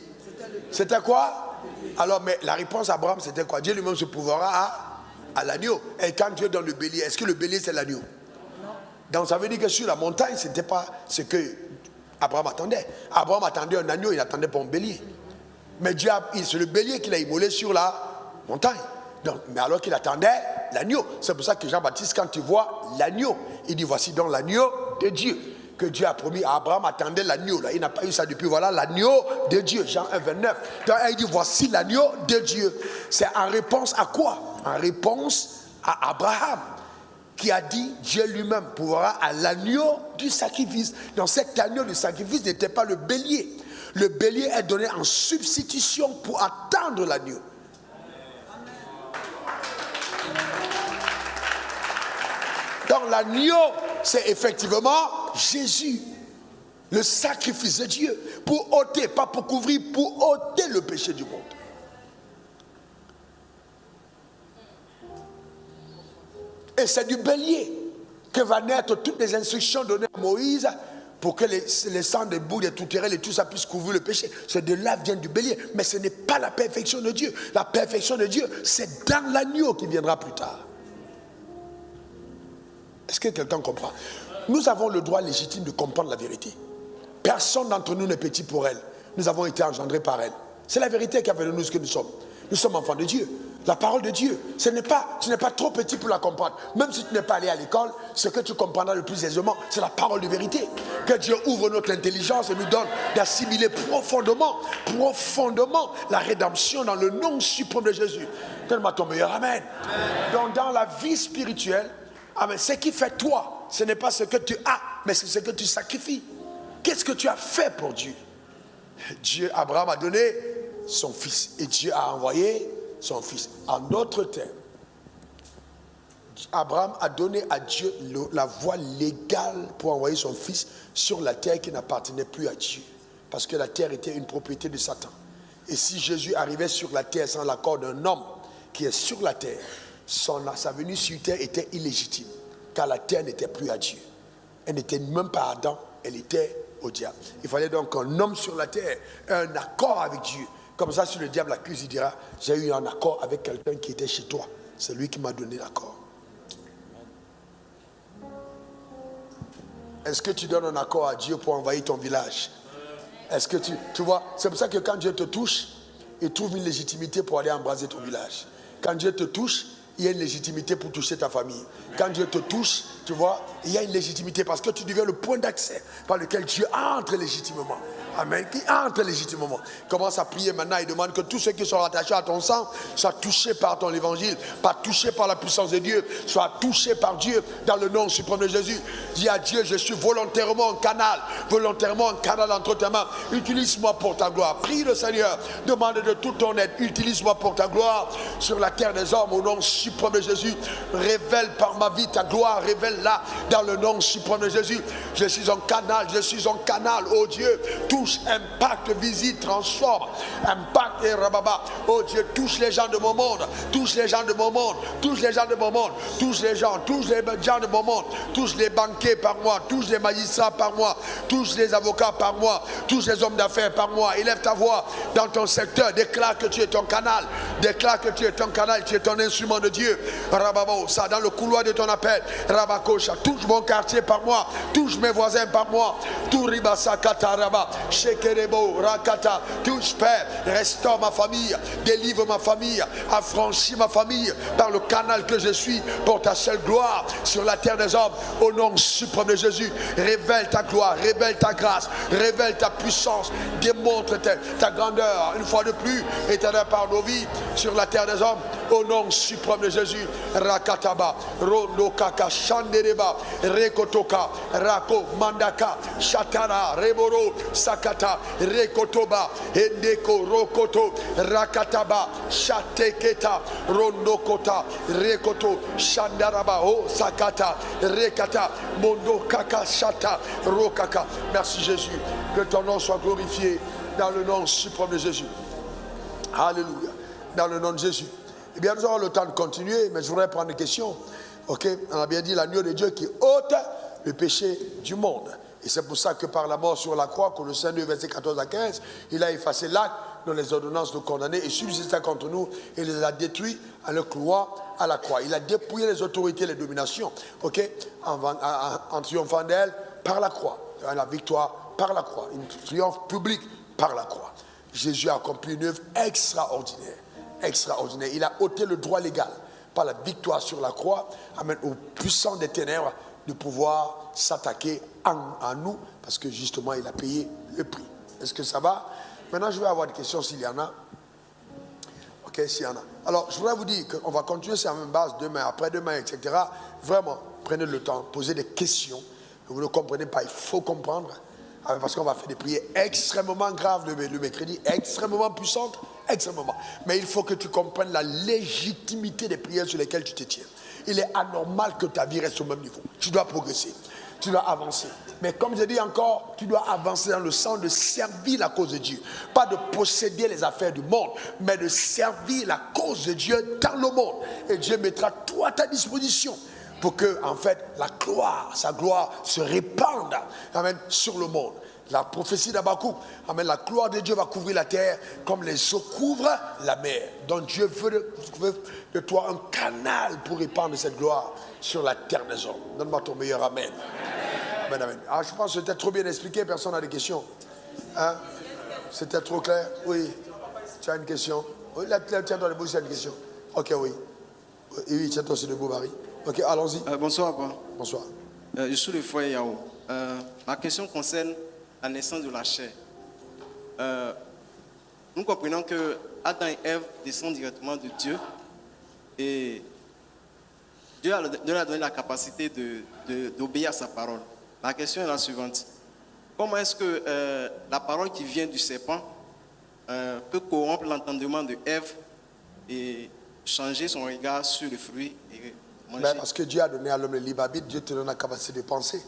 Speaker 2: C'était quoi? Alors, mais la réponse à Abraham, c'était quoi? Dieu lui-même se pourvoira à l'agneau. Et quand Dieu donne le bélier, est-ce que le bélier c'est l'agneau? Donc ça veut dire que sur la montagne, ce n'était pas ce que Abraham attendait. Abraham attendait un agneau, il n'attendait pas un bélier. Mais Dieu, c'est le bélier qu'il a immolé sur la montagne. Donc, mais alors qu'il attendait l'agneau. C'est pour ça que Jean-Baptiste, quand il voit l'agneau, il dit voici donc l'agneau de Dieu. Que Dieu a promis à Abraham, attendait l'agneau. Là, il n'a pas eu ça depuis. Voilà l'agneau de Dieu. Jean 1, 29. Donc il dit voici l'agneau de Dieu. C'est en réponse à quoi? En réponse à Abraham, qui a dit Dieu lui-même pourra à l'agneau du sacrifice. Donc cet agneau du sacrifice n'était pas le bélier. Le bélier est donné en substitution pour attendre l'agneau. Donc l'agneau, c'est effectivement Jésus, le sacrifice de Dieu, pour ôter, pas pour couvrir, pour ôter le péché du monde. Et c'est du bélier que va naître toutes les instructions données à Moïse pour que les sangs des boucs, des tourterelles et tout ça puisse couvrir le péché. C'est de là vient du bélier. Mais ce n'est pas la perfection de Dieu. La perfection de Dieu, c'est dans l'agneau qui viendra plus tard. Est-ce que quelqu'un comprend? Nous avons le droit légitime de comprendre la vérité. Personne d'entre nous n'est petit pour elle. Nous avons été engendrés par elle. C'est la vérité qui a fait de nous ce que nous sommes. Nous sommes enfants de Dieu. La parole de Dieu, tu n'es pas trop petit pour la comprendre. Même si tu n'es pas allé à l'école, ce que tu comprendras le plus aisément, c'est la parole de vérité. Que Dieu ouvre notre intelligence et nous donne d'assimiler profondément la rédemption dans le nom suprême de Jésus. Donne-moi ton meilleur amen. Donc dans la vie spirituelle, amen, ce qui fait toi, ce n'est pas ce que tu as, mais c'est ce que tu sacrifies. Qu'est-ce que tu as fait pour Dieu? Abraham a donné son fils et Dieu a envoyé son fils. En d'autres termes, Abraham a donné à Dieu la voie légale pour envoyer son fils sur la terre qui n'appartenait plus à Dieu. Parce que la terre était une propriété de Satan. Et si Jésus arrivait sur la terre sans l'accord d'un homme qui est sur la terre, sa venue sur terre était illégitime. Car la terre n'était plus à Dieu. Elle n'était même pas à Adam, elle était au diable. Il fallait donc qu'un homme sur la terre ait un accord avec Dieu. Comme ça, si le diable l'accuse, il dira, j'ai eu un accord avec quelqu'un qui était chez toi. C'est lui qui m'a donné l'accord. Est-ce que tu donnes un accord à Dieu pour envahir ton village? Est-ce que tu vois, c'est pour ça que quand Dieu te touche, il trouve une légitimité pour aller embraser ton village. Quand Dieu te touche, il y a une légitimité pour toucher ta famille. Quand Dieu te touche, tu vois, il y a une légitimité parce que tu deviens le point d'accès par lequel Dieu entre légitimement. Amen. Qui entre légitimement. Commence à prier maintenant et demande que tous ceux qui sont attachés à ton sang soient touchés par ton évangile, pas touchés par la puissance de Dieu, soient touchés par Dieu dans le nom suprême de Jésus. Dis à Dieu, je suis volontairement un canal entre tes mains. Utilise-moi pour ta gloire. Prie le Seigneur. Demande de toute ton aide. Utilise-moi pour ta gloire sur la terre des hommes au nom suprême de Jésus. Révèle par ma vie ta gloire. Révèle-la dans le nom suprême de Jésus. Je suis un canal, oh Dieu. Touche, impacte, visite, transforme, impacte et rababa. Oh Dieu, touche les gens de mon monde, touche les gens de mon monde, touche les gens de mon monde, touche les gens de mon monde, touche les banquiers par moi, touche les magistrats par moi, touche les avocats par moi, touche les hommes d'affaires par moi. Élève ta voix dans ton secteur, déclare que tu es ton canal, déclare que tu es ton canal, tu es ton instrument de Dieu. Rababa, ça dans le couloir de ton appel, rababa, Rakosha, touche mon quartier par moi, touche mes voisins par moi. Touribasa Kataraba, Shekerebo, Rakata, touche Père, restaure ma famille, délivre ma famille, affranchis ma famille par le canal que je suis pour ta seule gloire sur la terre des hommes. Au nom suprême de Jésus, révèle ta gloire, révèle ta grâce, révèle ta puissance, démontre ta grandeur une fois de plus, éternel, par nos vies sur la terre des hommes. Au nom suprême de Jésus, Rakataba, Rondo Kaka, Shandereba, Rekotoka, Rako, Mandaka, Shatara, Reboro, Sakata, Rekotoba, Endeko, Rokoto, Rakataba, Shateketa, Rondokota, Rekoto, Shandaraba, O Sakata, Rekata, Mondo Kaka, Shata, Rokaka. Merci Jésus, que ton nom soit glorifié dans le nom suprême de Jésus. Alléluia, dans le nom de Jésus. Eh bien, nous aurons le temps de continuer, mais je voudrais prendre une question. Ok, on a bien dit l'agneau de Dieu qui ôte le péché du monde. Et c'est pour ça que par la mort sur la croix, Colossiens 2, versets 14 à 15, il a effacé l'acte dont les ordonnances nous condamnaient et subsistait contre nous et les a détruits en le clouant à la croix. Il a dépouillé les autorités et les dominations, ok, en triomphant d'elles par la croix. La victoire par la croix, une triomphe public par la croix. Jésus a accompli une œuvre extraordinaire. Extraordinaire. Il a ôté le droit légal par la victoire sur la croix, amène aux puissants des ténèbres de pouvoir s'attaquer à nous, parce que justement il a payé le prix. Est-ce que ça va? Maintenant je vais avoir des questions s'il y en a. Ok, s'il y en a. Alors je voudrais vous dire qu'on va continuer sur la même base demain, après-demain, etc. Vraiment, prenez le temps, posez des questions. Vous ne comprenez pas, il faut comprendre. Parce qu'on va faire des prières extrêmement graves le mercredi, extrêmement puissantes, extrêmement. Mais il faut que tu comprennes la légitimité des prières sur lesquelles tu te tiens. Il est anormal que ta vie reste au même niveau. Tu dois progresser, tu dois avancer. Mais comme je dis encore, tu dois avancer dans le sens de servir la cause de Dieu. Pas de posséder les affaires du monde, mais de servir la cause de Dieu dans le monde. Et Dieu mettra tout à ta disposition pour que, en fait, la gloire, sa gloire se répande, amen, sur le monde. La prophétie d'Habakkuk, amen, la gloire de Dieu va couvrir la terre comme les eaux couvrent la mer. Donc Dieu veut de toi un canal pour répandre cette gloire sur la terre des hommes. Donne-moi ton meilleur amen. Amen, amen. Ah, je pense que c'était trop bien expliqué, personne n'a des questions. Hein? C'était trop clair? Oui. Tu as une question? Oui, tiens-toi debout, tu as une question. Ok, oui. Oui, tiens-toi aussi debout, Marie. Ok, allons-y.
Speaker 4: Bonsoir, papa.
Speaker 2: Bonsoir.
Speaker 4: Je suis le foyer Yao. Ma question concerne la naissance de la chair. Nous comprenons que Adam et Ève descendent directement de Dieu et Dieu a donné la capacité d'obéir à sa parole. La question est la suivante. Comment est-ce que la parole qui vient du serpent peut corrompre l'entendement de Ève et changer son regard sur le fruit et
Speaker 2: ben parce que Dieu a donné à l'homme le libre arbitre, Dieu te donne la capacité de penser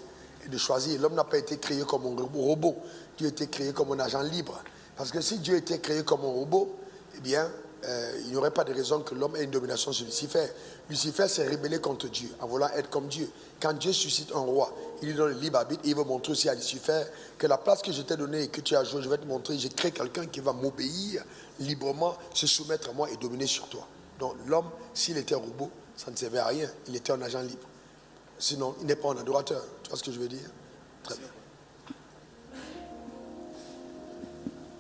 Speaker 2: et de choisir. L'homme n'a pas été créé comme un robot, Dieu a été créé comme un agent libre. Parce que si Dieu était créé comme un robot, eh bien, il n'y aurait pas de raison que l'homme ait une domination sur Lucifer. Lucifer s'est rébellé contre Dieu en voulant être comme Dieu. Quand Dieu suscite un roi, il lui donne le libre arbitre et il veut montrer aussi à Lucifer que la place que je t'ai donnée et que tu as joué, je vais te montrer, j'ai créé quelqu'un qui va m'obéir librement, se soumettre à moi et dominer sur toi. Donc l'homme, s'il était un robot, ça ne servait à rien. Il était un agent libre. Sinon, il n'est pas un adorateur. Tu vois ce que je veux dire? Très bien.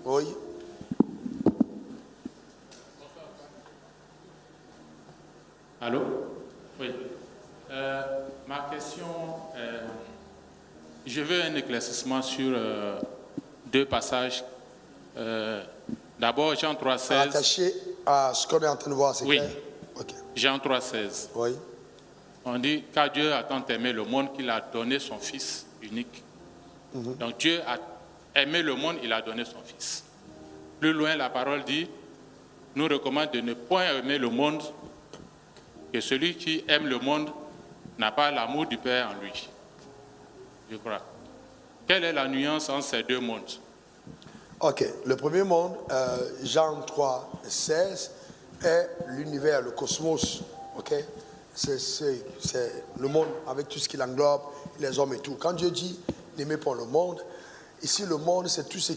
Speaker 2: Oui.
Speaker 5: Allô? Oui. Ma question, je veux un éclaircissement sur deux passages. D'abord, Jean 3,16.
Speaker 2: Attaché à ce qu'on est en train de voir, c'est
Speaker 5: oui.
Speaker 2: clair? Okay.
Speaker 5: Jean 3,16.
Speaker 2: Oui.
Speaker 5: On dit, car Dieu a tant aimé le monde qu'il a donné son Fils unique. Donc Dieu a aimé le monde, il a donné son Fils. Plus loin, la parole dit, nous recommande de ne point aimer le monde, que celui qui aime le monde n'a pas l'amour du Père en lui. Je crois. Quelle est la nuance entre ces deux mondes?
Speaker 2: Ok, le premier monde, Jean 3, 16, est l'univers, le cosmos. Ok, c'est le monde avec tout ce qu'il englobe, les hommes et tout. Quand Dieu dit n'aimez pas le monde, Ici, le monde, c'est tout ce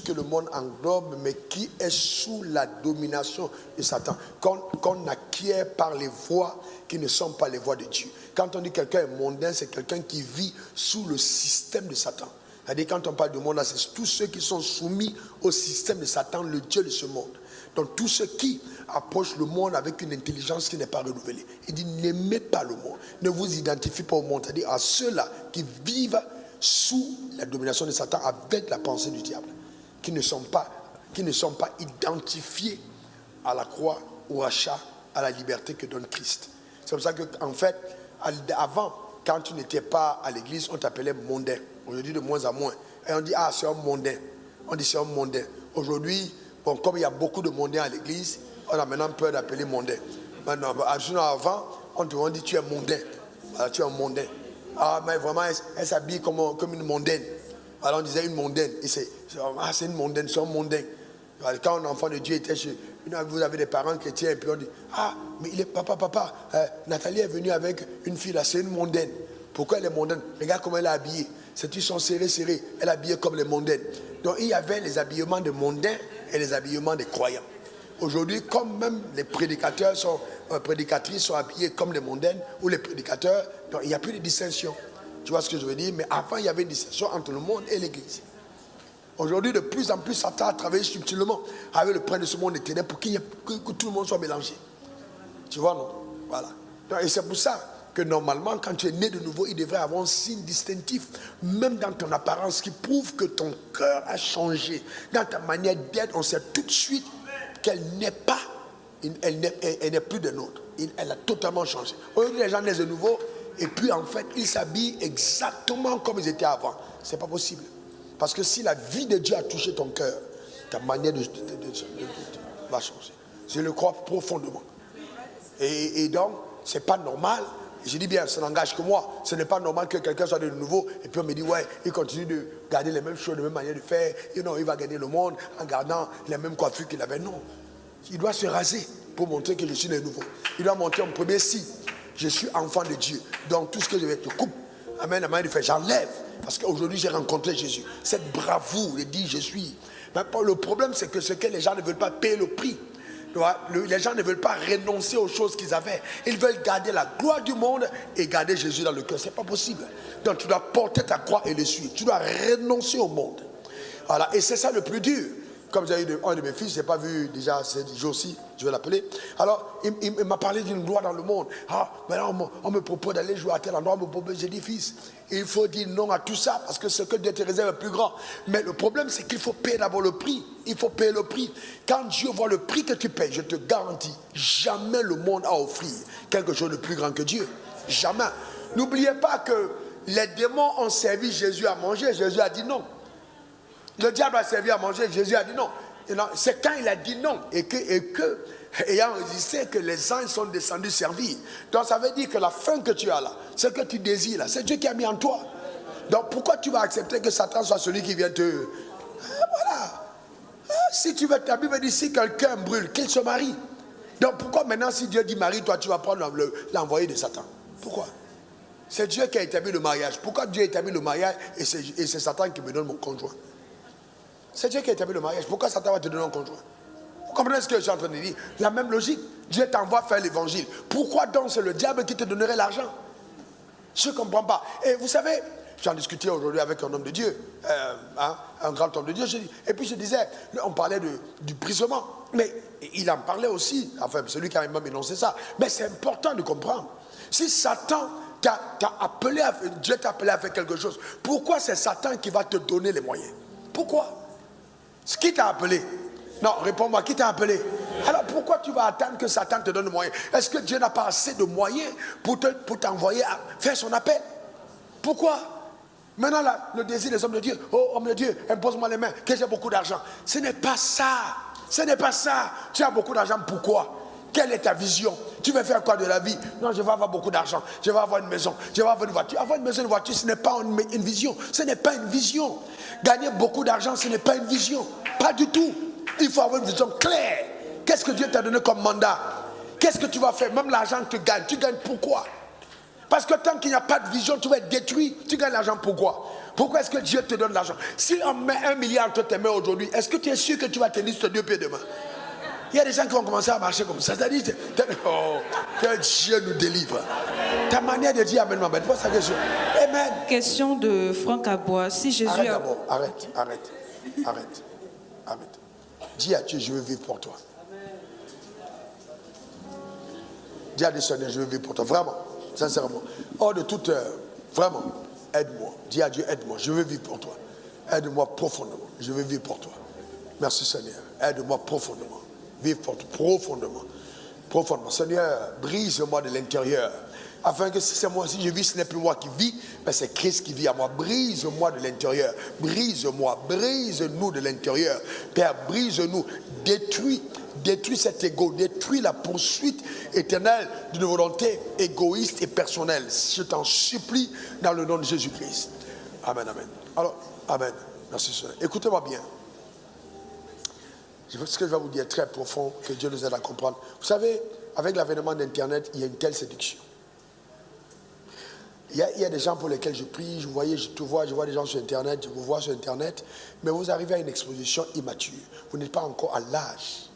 Speaker 2: que le monde englobe, mais qui est sous la domination de Satan, qu'on acquiert par les voies qui ne sont pas les voies de Dieu. Quand on dit quelqu'un est mondain, c'est quelqu'un qui vit sous le système de Satan. C'est-à-dire, quand on parle de monde, là, c'est tous ceux qui sont soumis au système de Satan, le Dieu de ce monde. Donc, tous ceux qui approchent le monde avec une intelligence qui n'est pas renouvelée. Il dit, n'aimez pas le monde, ne vous identifiez pas au monde. C'est-à-dire, à ceux-là qui vivent sous la domination de Satan avec la pensée du diable, qui ne sont pas identifiés à la croix, au rachat, à la liberté que donne Christ. C'est pour ça qu'en fait, avant, quand tu n'étais pas à l'église, on t'appelait mondain. Aujourd'hui, de moins en moins. Et on dit, ah, c'est un mondain. On dit, c'est un mondain. Aujourd'hui, bon, comme il y a beaucoup de mondains à l'église, on a maintenant peur d'appeler mondain. Maintenant, avant, on dit, tu es mondain. Voilà, tu es un mondain. Ah, mais vraiment, elle s'habille comme une mondaine. Alors on disait une mondaine. Et c'est une mondaine, c'est un mondain. Quand un enfant de Dieu était chez... Vous avez des parents chrétiens et puis on dit, ah, mais il est papa, Nathalie est venue avec une fille là, c'est une mondaine. Pourquoi elle est mondaine? Regarde comment elle est habillée. Ses tissus sont serrés. Elle est habillée comme les mondaines. Donc il y avait les habillements des mondains et les habillements des croyants. Aujourd'hui, comme même les prédicatrices sont habillés comme les mondaines ou les prédicateurs, donc il n'y a plus de distinction. Tu vois ce que je veux dire? Mais avant, il y avait une distinction entre le monde et l'église. Aujourd'hui, de plus en plus, Satan a travaillé subtilement avec le prince de ce monde des ténèbres pour que tout le monde soit mélangé. Tu vois, non? Voilà. Donc, et c'est pour ça que normalement, quand tu es né de nouveau, il devrait avoir un signe distinctif, même dans ton apparence, qui prouve que ton cœur a changé. Dans ta manière d'être, on sait tout de suite qu'elle n'est pas, elle n'est plus de nôtre. Elle a totalement changé. Aujourd'hui, les gens naissent de nouveau et puis en fait, ils s'habillent exactement comme ils étaient avant. C'est pas possible. Parce que si la vie de Dieu a touché ton cœur, ta manière de va changer. Je le crois profondément. Et donc, c'est pas normal. Je dis bien, ça n'engage que moi. Ce n'est pas normal que quelqu'un soit de nouveau et puis on me dit, ouais, il continue de garder les mêmes choses, les mêmes manières de faire. Et non, il va gagner le monde en gardant les mêmes coiffures qu'il avait. Non. Il doit se raser pour montrer que je suis de nouveau. Il doit montrer en premier si je suis enfant de Dieu. Donc tout ce que je vais te coupe. Amen, la manière de faire, j'enlève. Parce qu'aujourd'hui, j'ai rencontré Jésus. Cette bravoure, il dit, je suis. Mais le problème, c'est que ce que les gens ne veulent pas payer le prix. Les gens ne veulent pas renoncer aux choses qu'ils avaient. Ils veulent garder la gloire du monde et garder Jésus dans le cœur. Ce n'est pas possible. Donc tu dois porter ta croix et le suivre. Tu dois renoncer au monde. Voilà. Et c'est ça le plus dur. Comme j'ai eu un de mes fils, je n'ai pas vu déjà ces jours-ci, je vais l'appeler. Alors, il m'a parlé d'une gloire dans le monde. Ah, maintenant on me propose d'aller jouer à tel endroit. J'ai dit, fils, il faut dire non à tout ça parce que ce que Dieu te réserve est plus grand. Mais le problème, c'est qu'il faut payer d'abord le prix. Il faut payer le prix. Quand Dieu voit le prix que tu payes, je te garantis, jamais le monde a offert quelque chose de plus grand que Dieu. Jamais. N'oubliez pas que les démons ont servi Jésus à manger. Jésus a dit non. Le diable a servi à manger, Jésus a dit non. C'est quand il a dit non et que ayant résisté, que les anges sont descendus servir. Donc ça veut dire que la faim que tu as là, ce que tu désires là, c'est Dieu qui a mis en toi. Donc pourquoi tu vas accepter que Satan soit celui qui vient te... Voilà. Si tu veux, ta Bible dit si quelqu'un brûle, qu'il se marie. Donc pourquoi maintenant si Dieu dit marie, toi tu vas prendre l'envoyé de Satan? Pourquoi? C'est Dieu qui a établi le mariage. Pourquoi Dieu a établi le mariage et c'est Satan qui me donne mon conjoint? C'est Dieu qui a établi le mariage. Pourquoi Satan va te donner un conjoint? Vous comprenez ce que je suis en train de dire? La même logique. Dieu t'envoie faire l'évangile. Pourquoi donc c'est le diable qui te donnerait l'argent? Je ne comprends pas. Et vous savez, j'en discutais aujourd'hui avec un homme de Dieu, un grand homme de Dieu. Et puis je disais, on parlait du brisement. Mais il en parlait aussi, enfin celui qui a même énoncé ça. Mais c'est important de comprendre. Si Satan t'a appelé, Dieu t'a appelé à faire quelque chose, pourquoi c'est Satan qui va te donner les moyens? Pourquoi? Qui t'a appelé? Non, réponds-moi, qui t'a appelé? Alors pourquoi tu vas attendre que Satan te donne des moyens? Est-ce que Dieu n'a pas assez de moyens pour t'envoyer à faire son appel? Pourquoi? Maintenant, là, le désir des hommes de Dieu, oh homme de Dieu, impose-moi les mains, que j'ai beaucoup d'argent. Ce n'est pas ça. Ce n'est pas ça. Tu as beaucoup d'argent, pourquoi? Quelle est ta vision? Tu veux faire quoi de la vie? Non, je vais avoir beaucoup d'argent, je vais avoir une maison, je vais avoir une voiture. Avoir une maison, une voiture, ce n'est pas une vision. Ce n'est pas une vision. Gagner beaucoup d'argent, ce n'est pas une vision. Pas du tout. Il faut avoir une vision claire. Qu'est-ce que Dieu t'a donné comme mandat? Qu'est-ce que tu vas faire? Même l'argent que tu gagnes pourquoi? Parce que tant qu'il n'y a pas de vision, tu vas être détruit. Tu gagnes l'argent pourquoi? Pourquoi est-ce que Dieu te donne l'argent? Si on met 1 milliard entre tes mains aujourd'hui, est-ce que tu es sûr que tu vas tenir sur 2 pieds demain? Il y a des gens qui vont commencer à marcher comme ça. C'est-à-dire, oh, que Dieu nous délivre. Ta manière de dire Amen m'embête. Pose ta question. Amen.
Speaker 6: Question de Franck Abois. Si Jésus
Speaker 2: Arrête
Speaker 6: a...
Speaker 2: d'abord. Arrête. Dis à Dieu, je veux vivre pour toi. Dis à Dieu, Seigneur, je veux vivre pour toi. Vraiment, sincèrement. Hors de toute heure, vraiment, aide-moi. Dis à Dieu, aide-moi. Je veux vivre pour toi. Aide-moi profondément. Je veux vivre pour toi. Merci Seigneur. Aide-moi profondément. Vivre pour toi. Profondément. Seigneur, brise-moi de l'intérieur. Afin que si c'est moi, si je vis, ce n'est plus moi qui vis, mais c'est Christ qui vit à moi. Brise-moi de l'intérieur. Brise-moi. Brise-nous de l'intérieur. Père, brise-nous. Détruis cet ego. Détruis la poursuite éternelle d'une volonté égoïste et personnelle. Je t'en supplie dans le nom de Jésus-Christ. Amen, amen. Alors, amen. Merci Seigneur. Écoutez-moi bien. Ce que je vais vous dire est très profond, que Dieu nous aide à comprendre. Vous savez, avec l'avènement d'Internet, il y a une telle séduction. Il y a des gens pour lesquels je prie, je vois des gens sur Internet, je vous vois sur Internet, mais vous arrivez à une exposition immature. Vous n'êtes pas encore à l'âge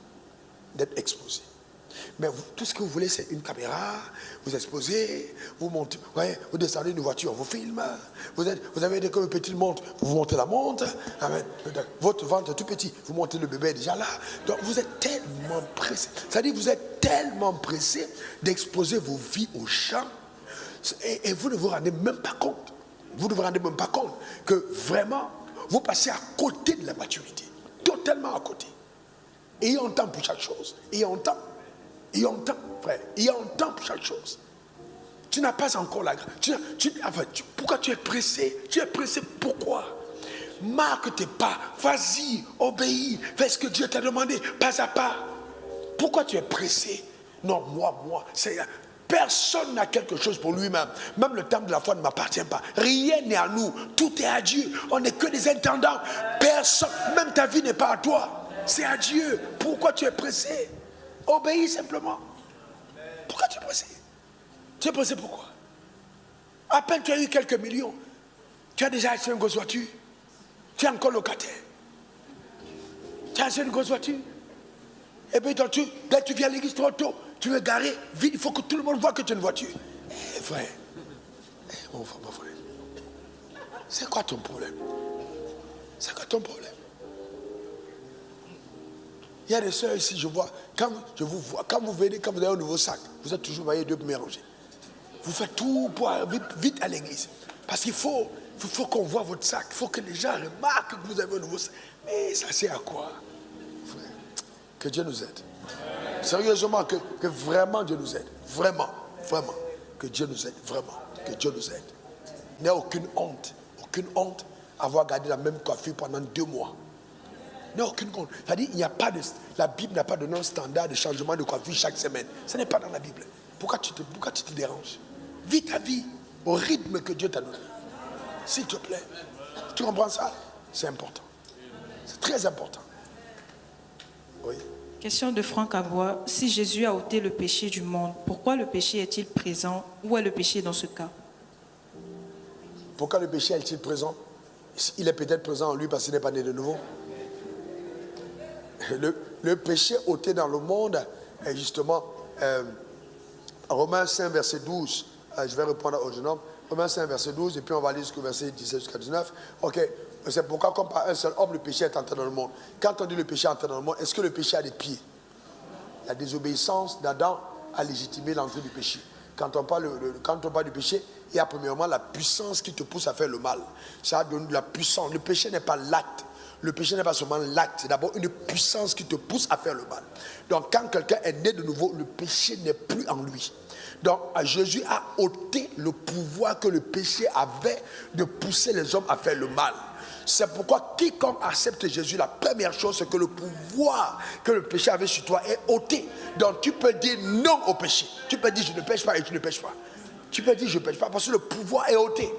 Speaker 2: d'être exposé. Mais tout ce que vous voulez, c'est une caméra, vous exposez, vous montez, vous descendez une voiture, vous filmez, vous avez des petites montres, vous montez la montre, votre ventre est tout petit, vous montez le bébé déjà là. Donc vous êtes tellement pressé, c'est-à-dire vous êtes tellement pressé d'exposer vos vies aux gens, et vous ne vous rendez même pas compte. Vous ne vous rendez même pas compte que vraiment, vous passez à côté de la maturité. Totalement à côté. Ayez un temps pour chaque chose. Ayez un temps, frère. Ayez un temps pour chaque chose. Tu n'as pas encore la grâce. Pourquoi tu es pressé? Tu es pressé pourquoi? Marque tes pas. Vas-y, obéis. Fais ce que Dieu t'a demandé, pas à pas. Pourquoi tu es pressé? Non, moi, personne n'a quelque chose pour lui-même. Même le temps de la foi ne m'appartient pas. Rien n'est à nous. Tout est à Dieu. On n'est que des intendants. Personne, même ta vie n'est pas à toi. C'est à Dieu. Pourquoi tu es pressé? Obéis simplement. Pourquoi tu es pressé? Tu es pressé pourquoi? À peine tu as eu quelques millions. Tu as déjà acheté une grosse voiture. Tu es encore locataire. Tu as acheté une grosse voiture. Et puis dès que tu viens à l'église trop tôt, tu veux garer, vite, il faut que tout le monde voit que tu as une voiture. Frère, mon frère, c'est quoi ton problème? C'est quoi ton problème? Il y a des soeurs ici, je vois, quand vous venez, quand vous avez un nouveau sac, vous êtes toujours voyez deux mélangés. Vous faites tout pour aller vite à l'église. Parce qu'il faut qu'on voit votre sac. Il faut que les gens remarquent que vous avez un nouveau sac. Mais ça sert à quoi? Frère, que Dieu nous aide. Sérieusement, que vraiment Dieu nous aide. Vraiment. Que Dieu nous aide. Vraiment. Que Dieu nous aide. Il n'y a aucune honte avoir gardé la même coiffure pendant 2 mois. Il n'y a aucune honte. C'est-à-dire, la Bible n'a pas de nom standard de changement de coiffure chaque semaine. Ce n'est pas dans la Bible. Pourquoi tu te déranges? Vis ta vie au rythme que Dieu t'a donné. S'il te plaît. Tu comprends ça? C'est important. C'est très important. Oui.
Speaker 6: Question de Franck Abois. Si Jésus a ôté le péché du monde, pourquoi le péché est-il présent? Où est le péché dans ce cas?
Speaker 2: Pourquoi le péché est-il présent? Il est peut-être présent en lui parce qu'il n'est pas né de nouveau. Le péché ôté dans le monde est justement Romains 5 verset 12. Je vais reprendre au jeune homme. Romains 5 verset 12 et puis on va aller jusqu'au verset 17 jusqu'à 19. Ok. C'est pourquoi comme par un seul homme le péché est entré dans le monde. Quand on dit le péché est entré dans le monde, est-ce que le péché a des pieds? La désobéissance d'Adam a légitimé l'entrée du péché. Quand on parle du péché, il y a premièrement la puissance qui te pousse à faire le mal. Ça donne de la puissance. Le péché n'est pas l'acte. Le péché n'est pas seulement l'acte, c'est d'abord une puissance qui te pousse à faire le mal. Donc quand quelqu'un est né de nouveau, le péché n'est plus en lui. Donc Jésus a ôté le pouvoir que le péché avait de pousser les hommes à faire le mal. C'est pourquoi quiconque accepte Jésus, la première chose, c'est que le pouvoir que le péché avait sur toi est ôté. Donc tu peux dire non au péché. Tu peux dire je ne pêche pas et tu ne pêches pas. Tu peux dire je ne pêche pas parce que le pouvoir est ôté.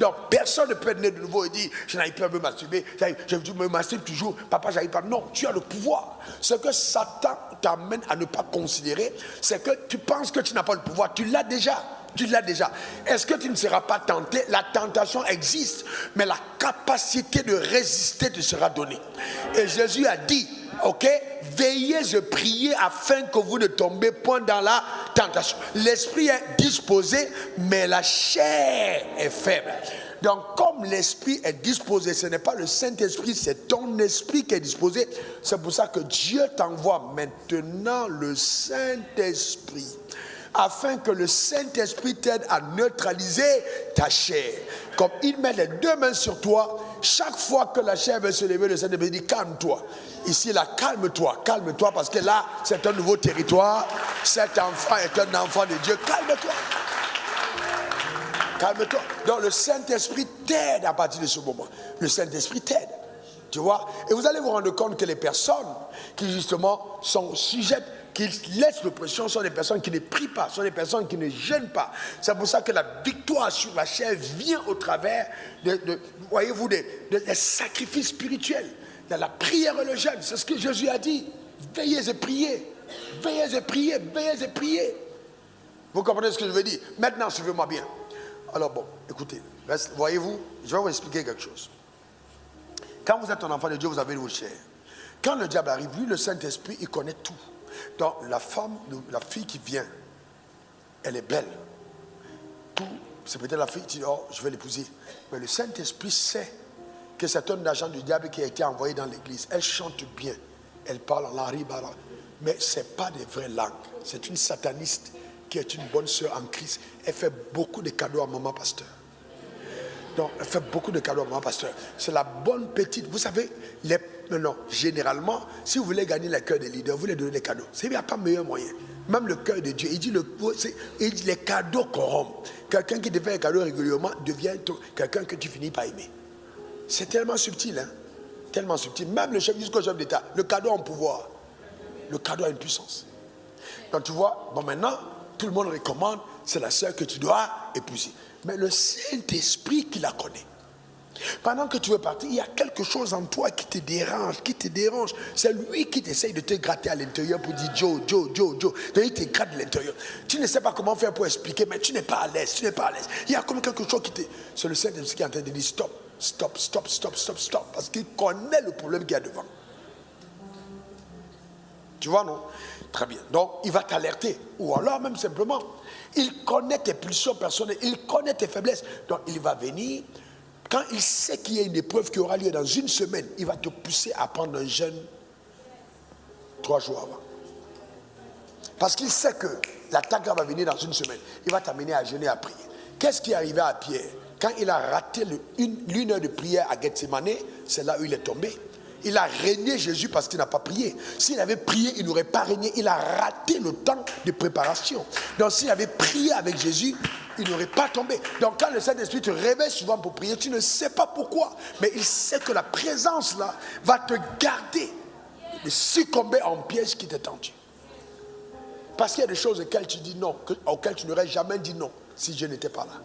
Speaker 2: Donc personne ne peut être né de nouveau et dire je n'arrive pas à me masturber, je me masturbe toujours, papa j'arrive pas. Non, tu as le pouvoir. Ce que Satan t'amène à ne pas considérer, c'est que tu penses que tu n'as pas le pouvoir, tu l'as déjà. Tu l'as déjà. Est-ce que tu ne seras pas tenté? La tentation existe, mais la capacité de résister te sera donnée. Et Jésus a dit, ok, veillez et priez afin que vous ne tombez point dans la tentation. L'esprit est disposé, mais la chair est faible. Donc, comme l'esprit est disposé, ce n'est pas le Saint-Esprit, c'est ton esprit qui est disposé. C'est pour ça que Dieu t'envoie maintenant le Saint-Esprit, afin que le Saint-Esprit t'aide à neutraliser ta chair. Comme il met les deux mains sur toi, chaque fois que la chair veut se lever, le Saint-Esprit dit calme-toi. Ici, là, calme-toi, calme-toi, parce que là, c'est un nouveau territoire. Cet enfant est un enfant de Dieu. Calme-toi. Calme-toi. Donc, le Saint-Esprit t'aide à partir de ce moment. Le Saint-Esprit t'aide. Tu vois? Et vous allez vous rendre compte que les personnes qui, justement, sont sujettes, qui laissent l'oppression, sont des personnes qui ne prient pas, sont des personnes qui ne jeûnent pas. C'est pour ça que la victoire sur la chair vient au travers voyez-vous, des sacrifices spirituels, de la prière et le jeûne. C'est ce que Jésus a dit. Veillez et priez. Veillez et priez. Veillez et priez. Vous comprenez ce que je veux dire? Maintenant, suivez-moi bien. Alors bon, écoutez, voyez-vous, je vais vous expliquer quelque chose. Quand vous êtes un enfant de Dieu, vous avez vos chairs. Quand le diable arrive, lui, le Saint-Esprit, il connaît tout. Donc, la femme, la fille qui vient, elle est belle. Tout, c'est peut-être la fille qui dit, oh, je vais l'épouser. Mais le Saint-Esprit sait que c'est un agent du diable qui a été envoyé dans l'église. Elle chante bien, elle parle en l'aribara, mais ce n'est pas des vraies langues. C'est une sataniste qui est une bonne sœur en Christ. Elle fait beaucoup de cadeaux à maman pasteur. Donc, elle fait beaucoup de cadeaux à maman pasteur. C'est la bonne petite. Vous savez, non, généralement, si vous voulez gagner le cœur des leaders, vous les donnez des cadeaux. Il n'y a pas meilleur moyen. Même le cœur de Dieu, il dit les cadeaux corrompent. Quelqu'un qui te fait un cadeau régulièrement devient quelqu'un que tu finis par aimer. C'est tellement subtil, hein? Tellement subtil. Même le chef jusqu'au chef d'État, le cadeau a un pouvoir. Le cadeau a une puissance. Donc tu vois, bon maintenant, tout le monde recommande, c'est la sœur que tu dois épouser. Mais le Saint-Esprit qui la connaît. Pendant que tu veux partir, il y a quelque chose en toi qui te dérange. C'est lui qui t'essaye de te gratter à l'intérieur pour dire Joe. Donc il te gratte de l'intérieur. Tu ne sais pas comment faire pour expliquer, mais tu n'es pas à l'aise, Il y a comme quelque chose qui te... C'est le Saint-Esprit qui est en train de dire stop. Parce qu'il connaît le problème qu'il y a devant. Tu vois, non? Très bien. Donc, il va t'alerter. Ou alors, même simplement, il connaît tes pulsions personnelles, il connaît tes faiblesses. Donc, il va venir. Quand il sait qu'il y a une épreuve qui aura lieu dans une semaine, il va te pousser à prendre un jeûne 3 jours avant. Parce qu'il sait que l'attaque va venir dans une semaine. Il va t'amener à jeûner, à prier. Qu'est-ce qui est arrivé à Pierre? Quand il a raté l'une heure de prière à Gethsemane, c'est là où il est tombé. Il a régné Jésus parce qu'il n'a pas prié. S'il avait prié, il n'aurait pas régné. Il a raté le temps de préparation. Donc s'il avait prié avec Jésus, il n'aurait pas tombé. Donc quand le Saint-Esprit te réveille souvent pour prier, tu ne sais pas pourquoi. Mais il sait que la présence là va te garder de succomber en piège qui t'est tendu. Parce qu'il y a des choses auxquelles tu dis non, auxquelles tu n'aurais jamais dit non si Dieu n'était pas là.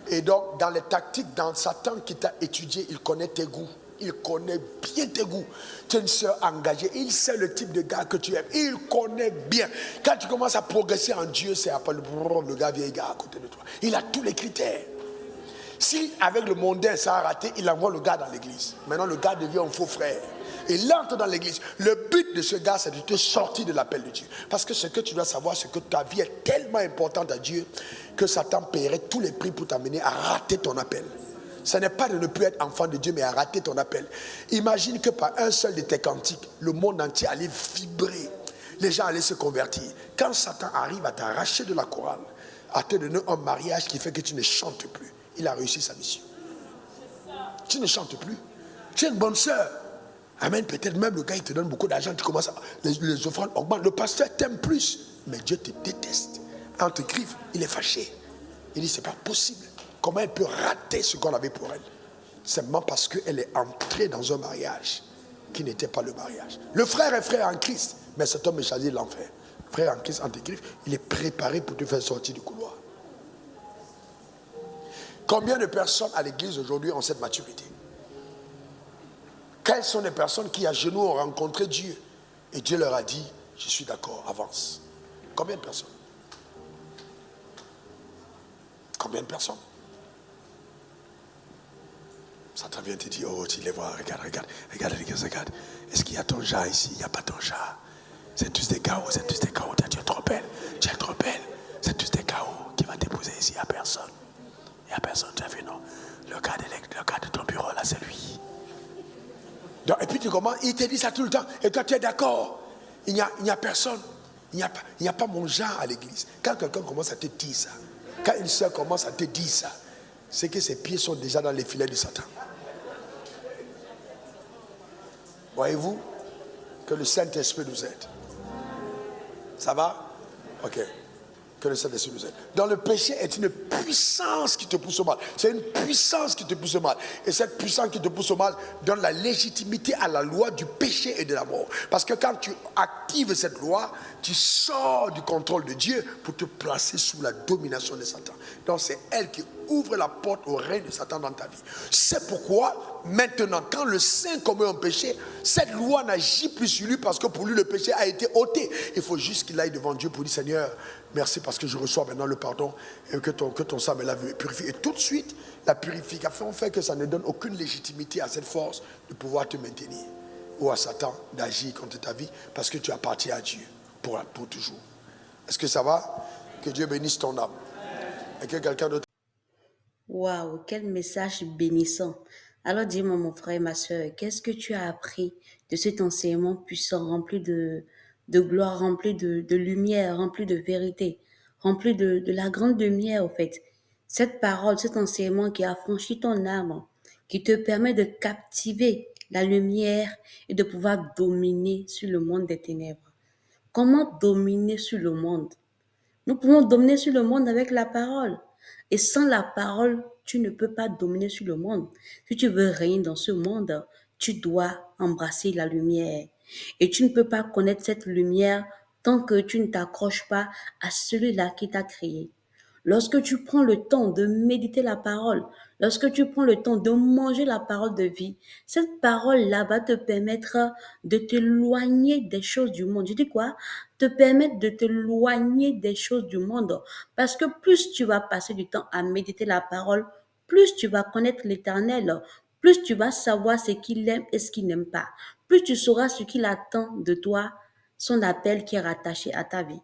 Speaker 2: Et donc dans les tactiques, dans Satan qui t'a étudié, il connaît tes goûts. Il connaît bien tes goûts. Tu es une sœur engagée. Il sait le type de gars que tu aimes. Il connaît bien. Quand tu commences à progresser en Dieu, c'est après le gars vieil gars à côté de toi. Il a tous les critères. Si avec le mondain ça a raté, il envoie le gars dans l'église. Maintenant le gars devient un faux frère. Il entre dans l'église. Le but de ce gars, c'est de te sortir de l'appel de Dieu. Parce que ce que tu dois savoir, c'est que ta vie est tellement importante à Dieu que Satan paierait tous les prix pour t'amener à rater ton appel. Ce n'est pas de ne plus être enfant de Dieu, mais à rater ton appel. Imagine que par un seul de tes cantiques, le monde entier allait vibrer. Les gens allaient se convertir. Quand Satan arrive à t'arracher de la chorale, à te donner un mariage qui fait que tu ne chantes plus, il a réussi sa mission. Tu ne chantes plus. Tu es une bonne sœur. Amen. Peut-être même le gars, il te donne beaucoup d'argent, tu commences à... Les offrandes augmentent. Le pasteur t'aime plus, mais Dieu te déteste. En te griffe, il est fâché. Il dit, c'est pas possible. Comment elle peut rater ce qu'on avait pour elle? Simplement parce qu'elle est entrée dans un mariage qui n'était pas le mariage. Le frère est frère en Christ, mais cet homme est choisi de l'enfer. Frère en Christ, en te griffe, il est préparé pour te faire sortir du couloir. Combien de personnes à l'église aujourd'hui ont cette maturité? Quelles sont les personnes qui à genoux ont rencontré Dieu et Dieu leur a dit, je suis d'accord, avance? Combien de personnes? combien de personnes? Satan vient te dire, oh, tu les vois, regarde. Est-ce qu'il y a ton chat ici? Il n'y a pas ton chat. C'est tous des chaos. Tu es trop belle. C'est tous des chaos. Qui va t'épouser ici? Il n'y a personne. Tu as vu, non? Le gars de ton bureau, là, c'est lui. Donc, et puis tu commences, il te dit ça tout le temps. Et toi, tu es d'accord. Il n'y a personne. Il n'y a pas mon genre à l'église. Quand quelqu'un commence à te dire ça, quand une soeur commence à te dire ça, c'est que ses pieds sont déjà dans les filets de Satan. Voyez-vous que le Saint-Esprit nous aide. Ça va? Ok. Que le Saint-Esprit nous aide. Dans le péché est une puissance qui te pousse au mal. C'est une puissance qui te pousse au mal. Et cette puissance qui te pousse au mal donne la légitimité à la loi du péché et de la mort. Parce que quand tu actives cette loi, tu sors du contrôle de Dieu pour te placer sous la domination de Satan. Donc c'est elle qui ouvre la porte au règne de Satan dans ta vie. C'est pourquoi maintenant, quand le saint commet un péché, cette loi n'agit plus sur lui parce que pour lui le péché a été ôté. Il faut juste qu'il aille devant Dieu pour dire, Seigneur, merci parce que je reçois maintenant le pardon et que ton sang me lave et purifie. Et tout de suite, la purification fait que ça ne donne aucune légitimité à cette force de pouvoir te maintenir ou à Satan d'agir contre ta vie parce que tu appartiens à Dieu pour toujours. Est-ce que ça va? Que Dieu bénisse ton âme. Et que quelqu'un d'autre.
Speaker 1: Waouh, quel message bénissant. Alors dis-moi, mon frère et ma soeur, qu'est-ce que tu as appris de cet enseignement puissant, rempli de gloire, rempli de lumière, rempli de vérité, rempli de la grande lumière, au fait. Cette parole, cet enseignement qui a franchi ton âme, qui te permet de captiver la lumière et de pouvoir dominer sur le monde des ténèbres. Comment dominer sur le monde? Nous pouvons dominer sur le monde avec la parole. Et sans la parole, tu ne peux pas dominer sur le monde. Si tu veux régner dans ce monde, tu dois embrasser la lumière. Et tu ne peux pas connaître cette lumière tant que tu ne t'accroches pas à celui-là qui t'a créé. Lorsque tu prends le temps de méditer la parole, lorsque tu prends le temps de manger la parole de vie, cette parole-là va te permettre de t'éloigner des choses du monde. Je dis quoi? Te permettre de t'éloigner des choses du monde. Parce que plus tu vas passer du temps à méditer la parole, plus tu vas connaître l'Éternel, plus tu vas savoir ce qu'il aime et ce qu'il n'aime pas. Plus tu sauras ce qu'il attend de toi, son appel qui est rattaché à ta vie.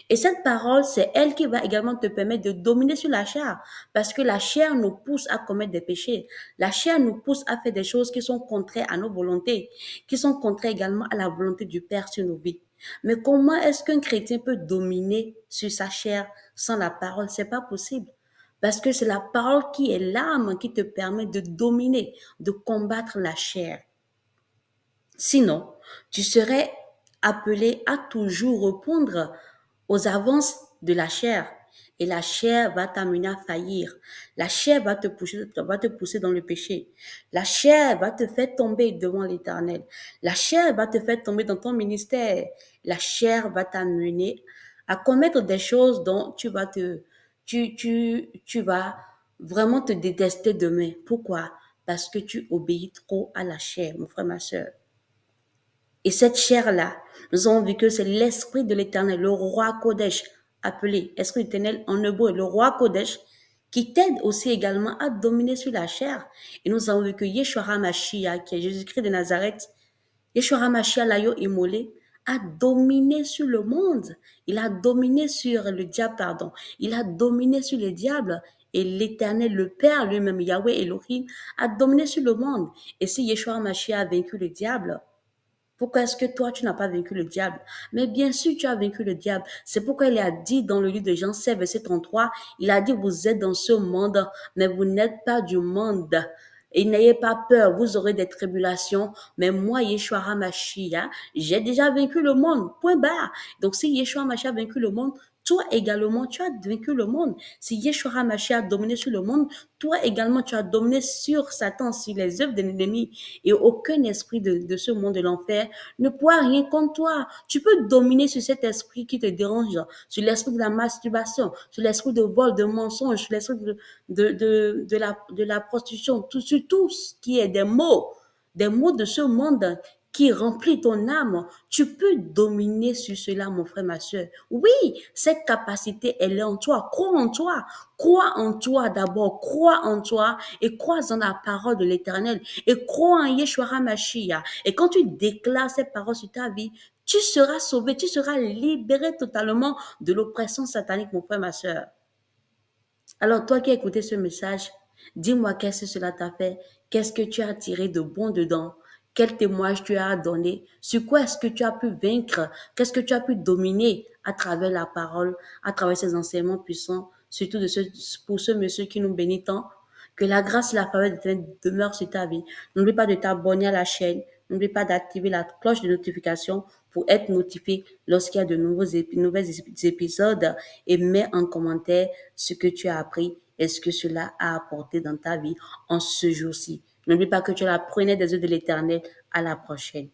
Speaker 1: Et cette parole, c'est elle qui va également te permettre de dominer sur la chair. Parce que la chair nous pousse à commettre des péchés. La chair nous pousse à faire des choses qui sont contraires à nos volontés, qui sont contraires également à la volonté du Père sur nos vies. Mais comment est-ce qu'un chrétien peut dominer sur sa chair sans la parole? C'est pas possible. Parce que c'est la parole qui est l'arme qui te permet de dominer, de combattre la chair. Sinon, tu serais appelé à toujours répondre aux avances de la chair. Et la chair va t'amener à faillir. La chair va te pousser dans le péché. La chair va te faire tomber devant l'Éternel. La chair va te faire tomber dans ton ministère. La chair va t'amener à commettre des choses dont tu vas vraiment te détester demain. Pourquoi? Parce que tu obéis trop à la chair, mon frère, ma soeur. Et cette chair-là, nous avons vu que c'est l'esprit de l'Éternel, le roi Kodesh, appelé esprit éternel en hébreu, le roi Kodesh, qui t'aide aussi également à dominer sur la chair. Et nous avons vu que Yeshua HaMashiach, qui est Jésus-Christ de Nazareth, Yeshua HaMashiach, l'agneau immolé, a dominé sur le monde. Il a dominé sur le diable, pardon. Il a dominé sur le diable. Et l'Éternel, le Père lui-même, Yahweh Elohim, a dominé sur le monde. Et si Yeshua HaMashiach a vaincu le diable, pourquoi est-ce que toi, tu n'as pas vaincu le diable? Mais bien sûr, tu as vaincu le diable. C'est pourquoi il a dit dans le livre de Jean 7, verset 33, il a dit, vous êtes dans ce monde, mais vous n'êtes pas du monde. Et n'ayez pas peur, vous aurez des tribulations, mais moi, Yeshua HaMashiach, j'ai déjà vaincu le monde, point barre. Donc, si Yeshua HaMashiach a vaincu le monde, toi également, tu as vaincu le monde. Si Yeshua HaMashiach a dominé sur le monde, toi également, tu as dominé sur Satan, sur les œuvres de l'ennemi. Et aucun esprit de ce monde de l'enfer ne pourra rien contre toi. Tu peux dominer sur cet esprit qui te dérange, sur l'esprit de la masturbation, sur l'esprit de vol, de mensonge, sur l'esprit de la prostitution, sur tout ce qui est des mots de ce monde qui remplit ton âme. Tu peux dominer sur cela, mon frère, ma soeur. Oui, cette capacité, elle est en toi. Crois en toi. Crois en toi d'abord. Crois en toi et crois en la parole de l'Éternel. Et crois en Yeshua HaMashiach. Et quand tu déclares ces paroles sur ta vie, tu seras sauvé, tu seras libéré totalement de l'oppression satanique, mon frère, ma soeur. Alors, toi qui as écouté ce message, dis-moi qu'est-ce que cela t'a fait, qu'est-ce que tu as tiré de bon dedans, quel témoignage tu as donné, sur quoi est-ce que tu as pu vaincre, qu'est-ce que tu as pu dominer à travers la parole, à travers ces enseignements puissants, surtout pour ce monsieur qui nous bénit tant. Que la grâce et la faveur de Dieu demeurent sur ta vie. N'oublie pas de t'abonner à la chaîne. N'oublie pas d'activer la cloche de notification pour être notifié lorsqu'il y a de nouvelles épisodes et mets en commentaire ce que tu as appris et ce que cela a apporté dans ta vie en ce jour-ci. N'oublie pas que tu es la première des œuvres de l'Éternel. À la prochaine.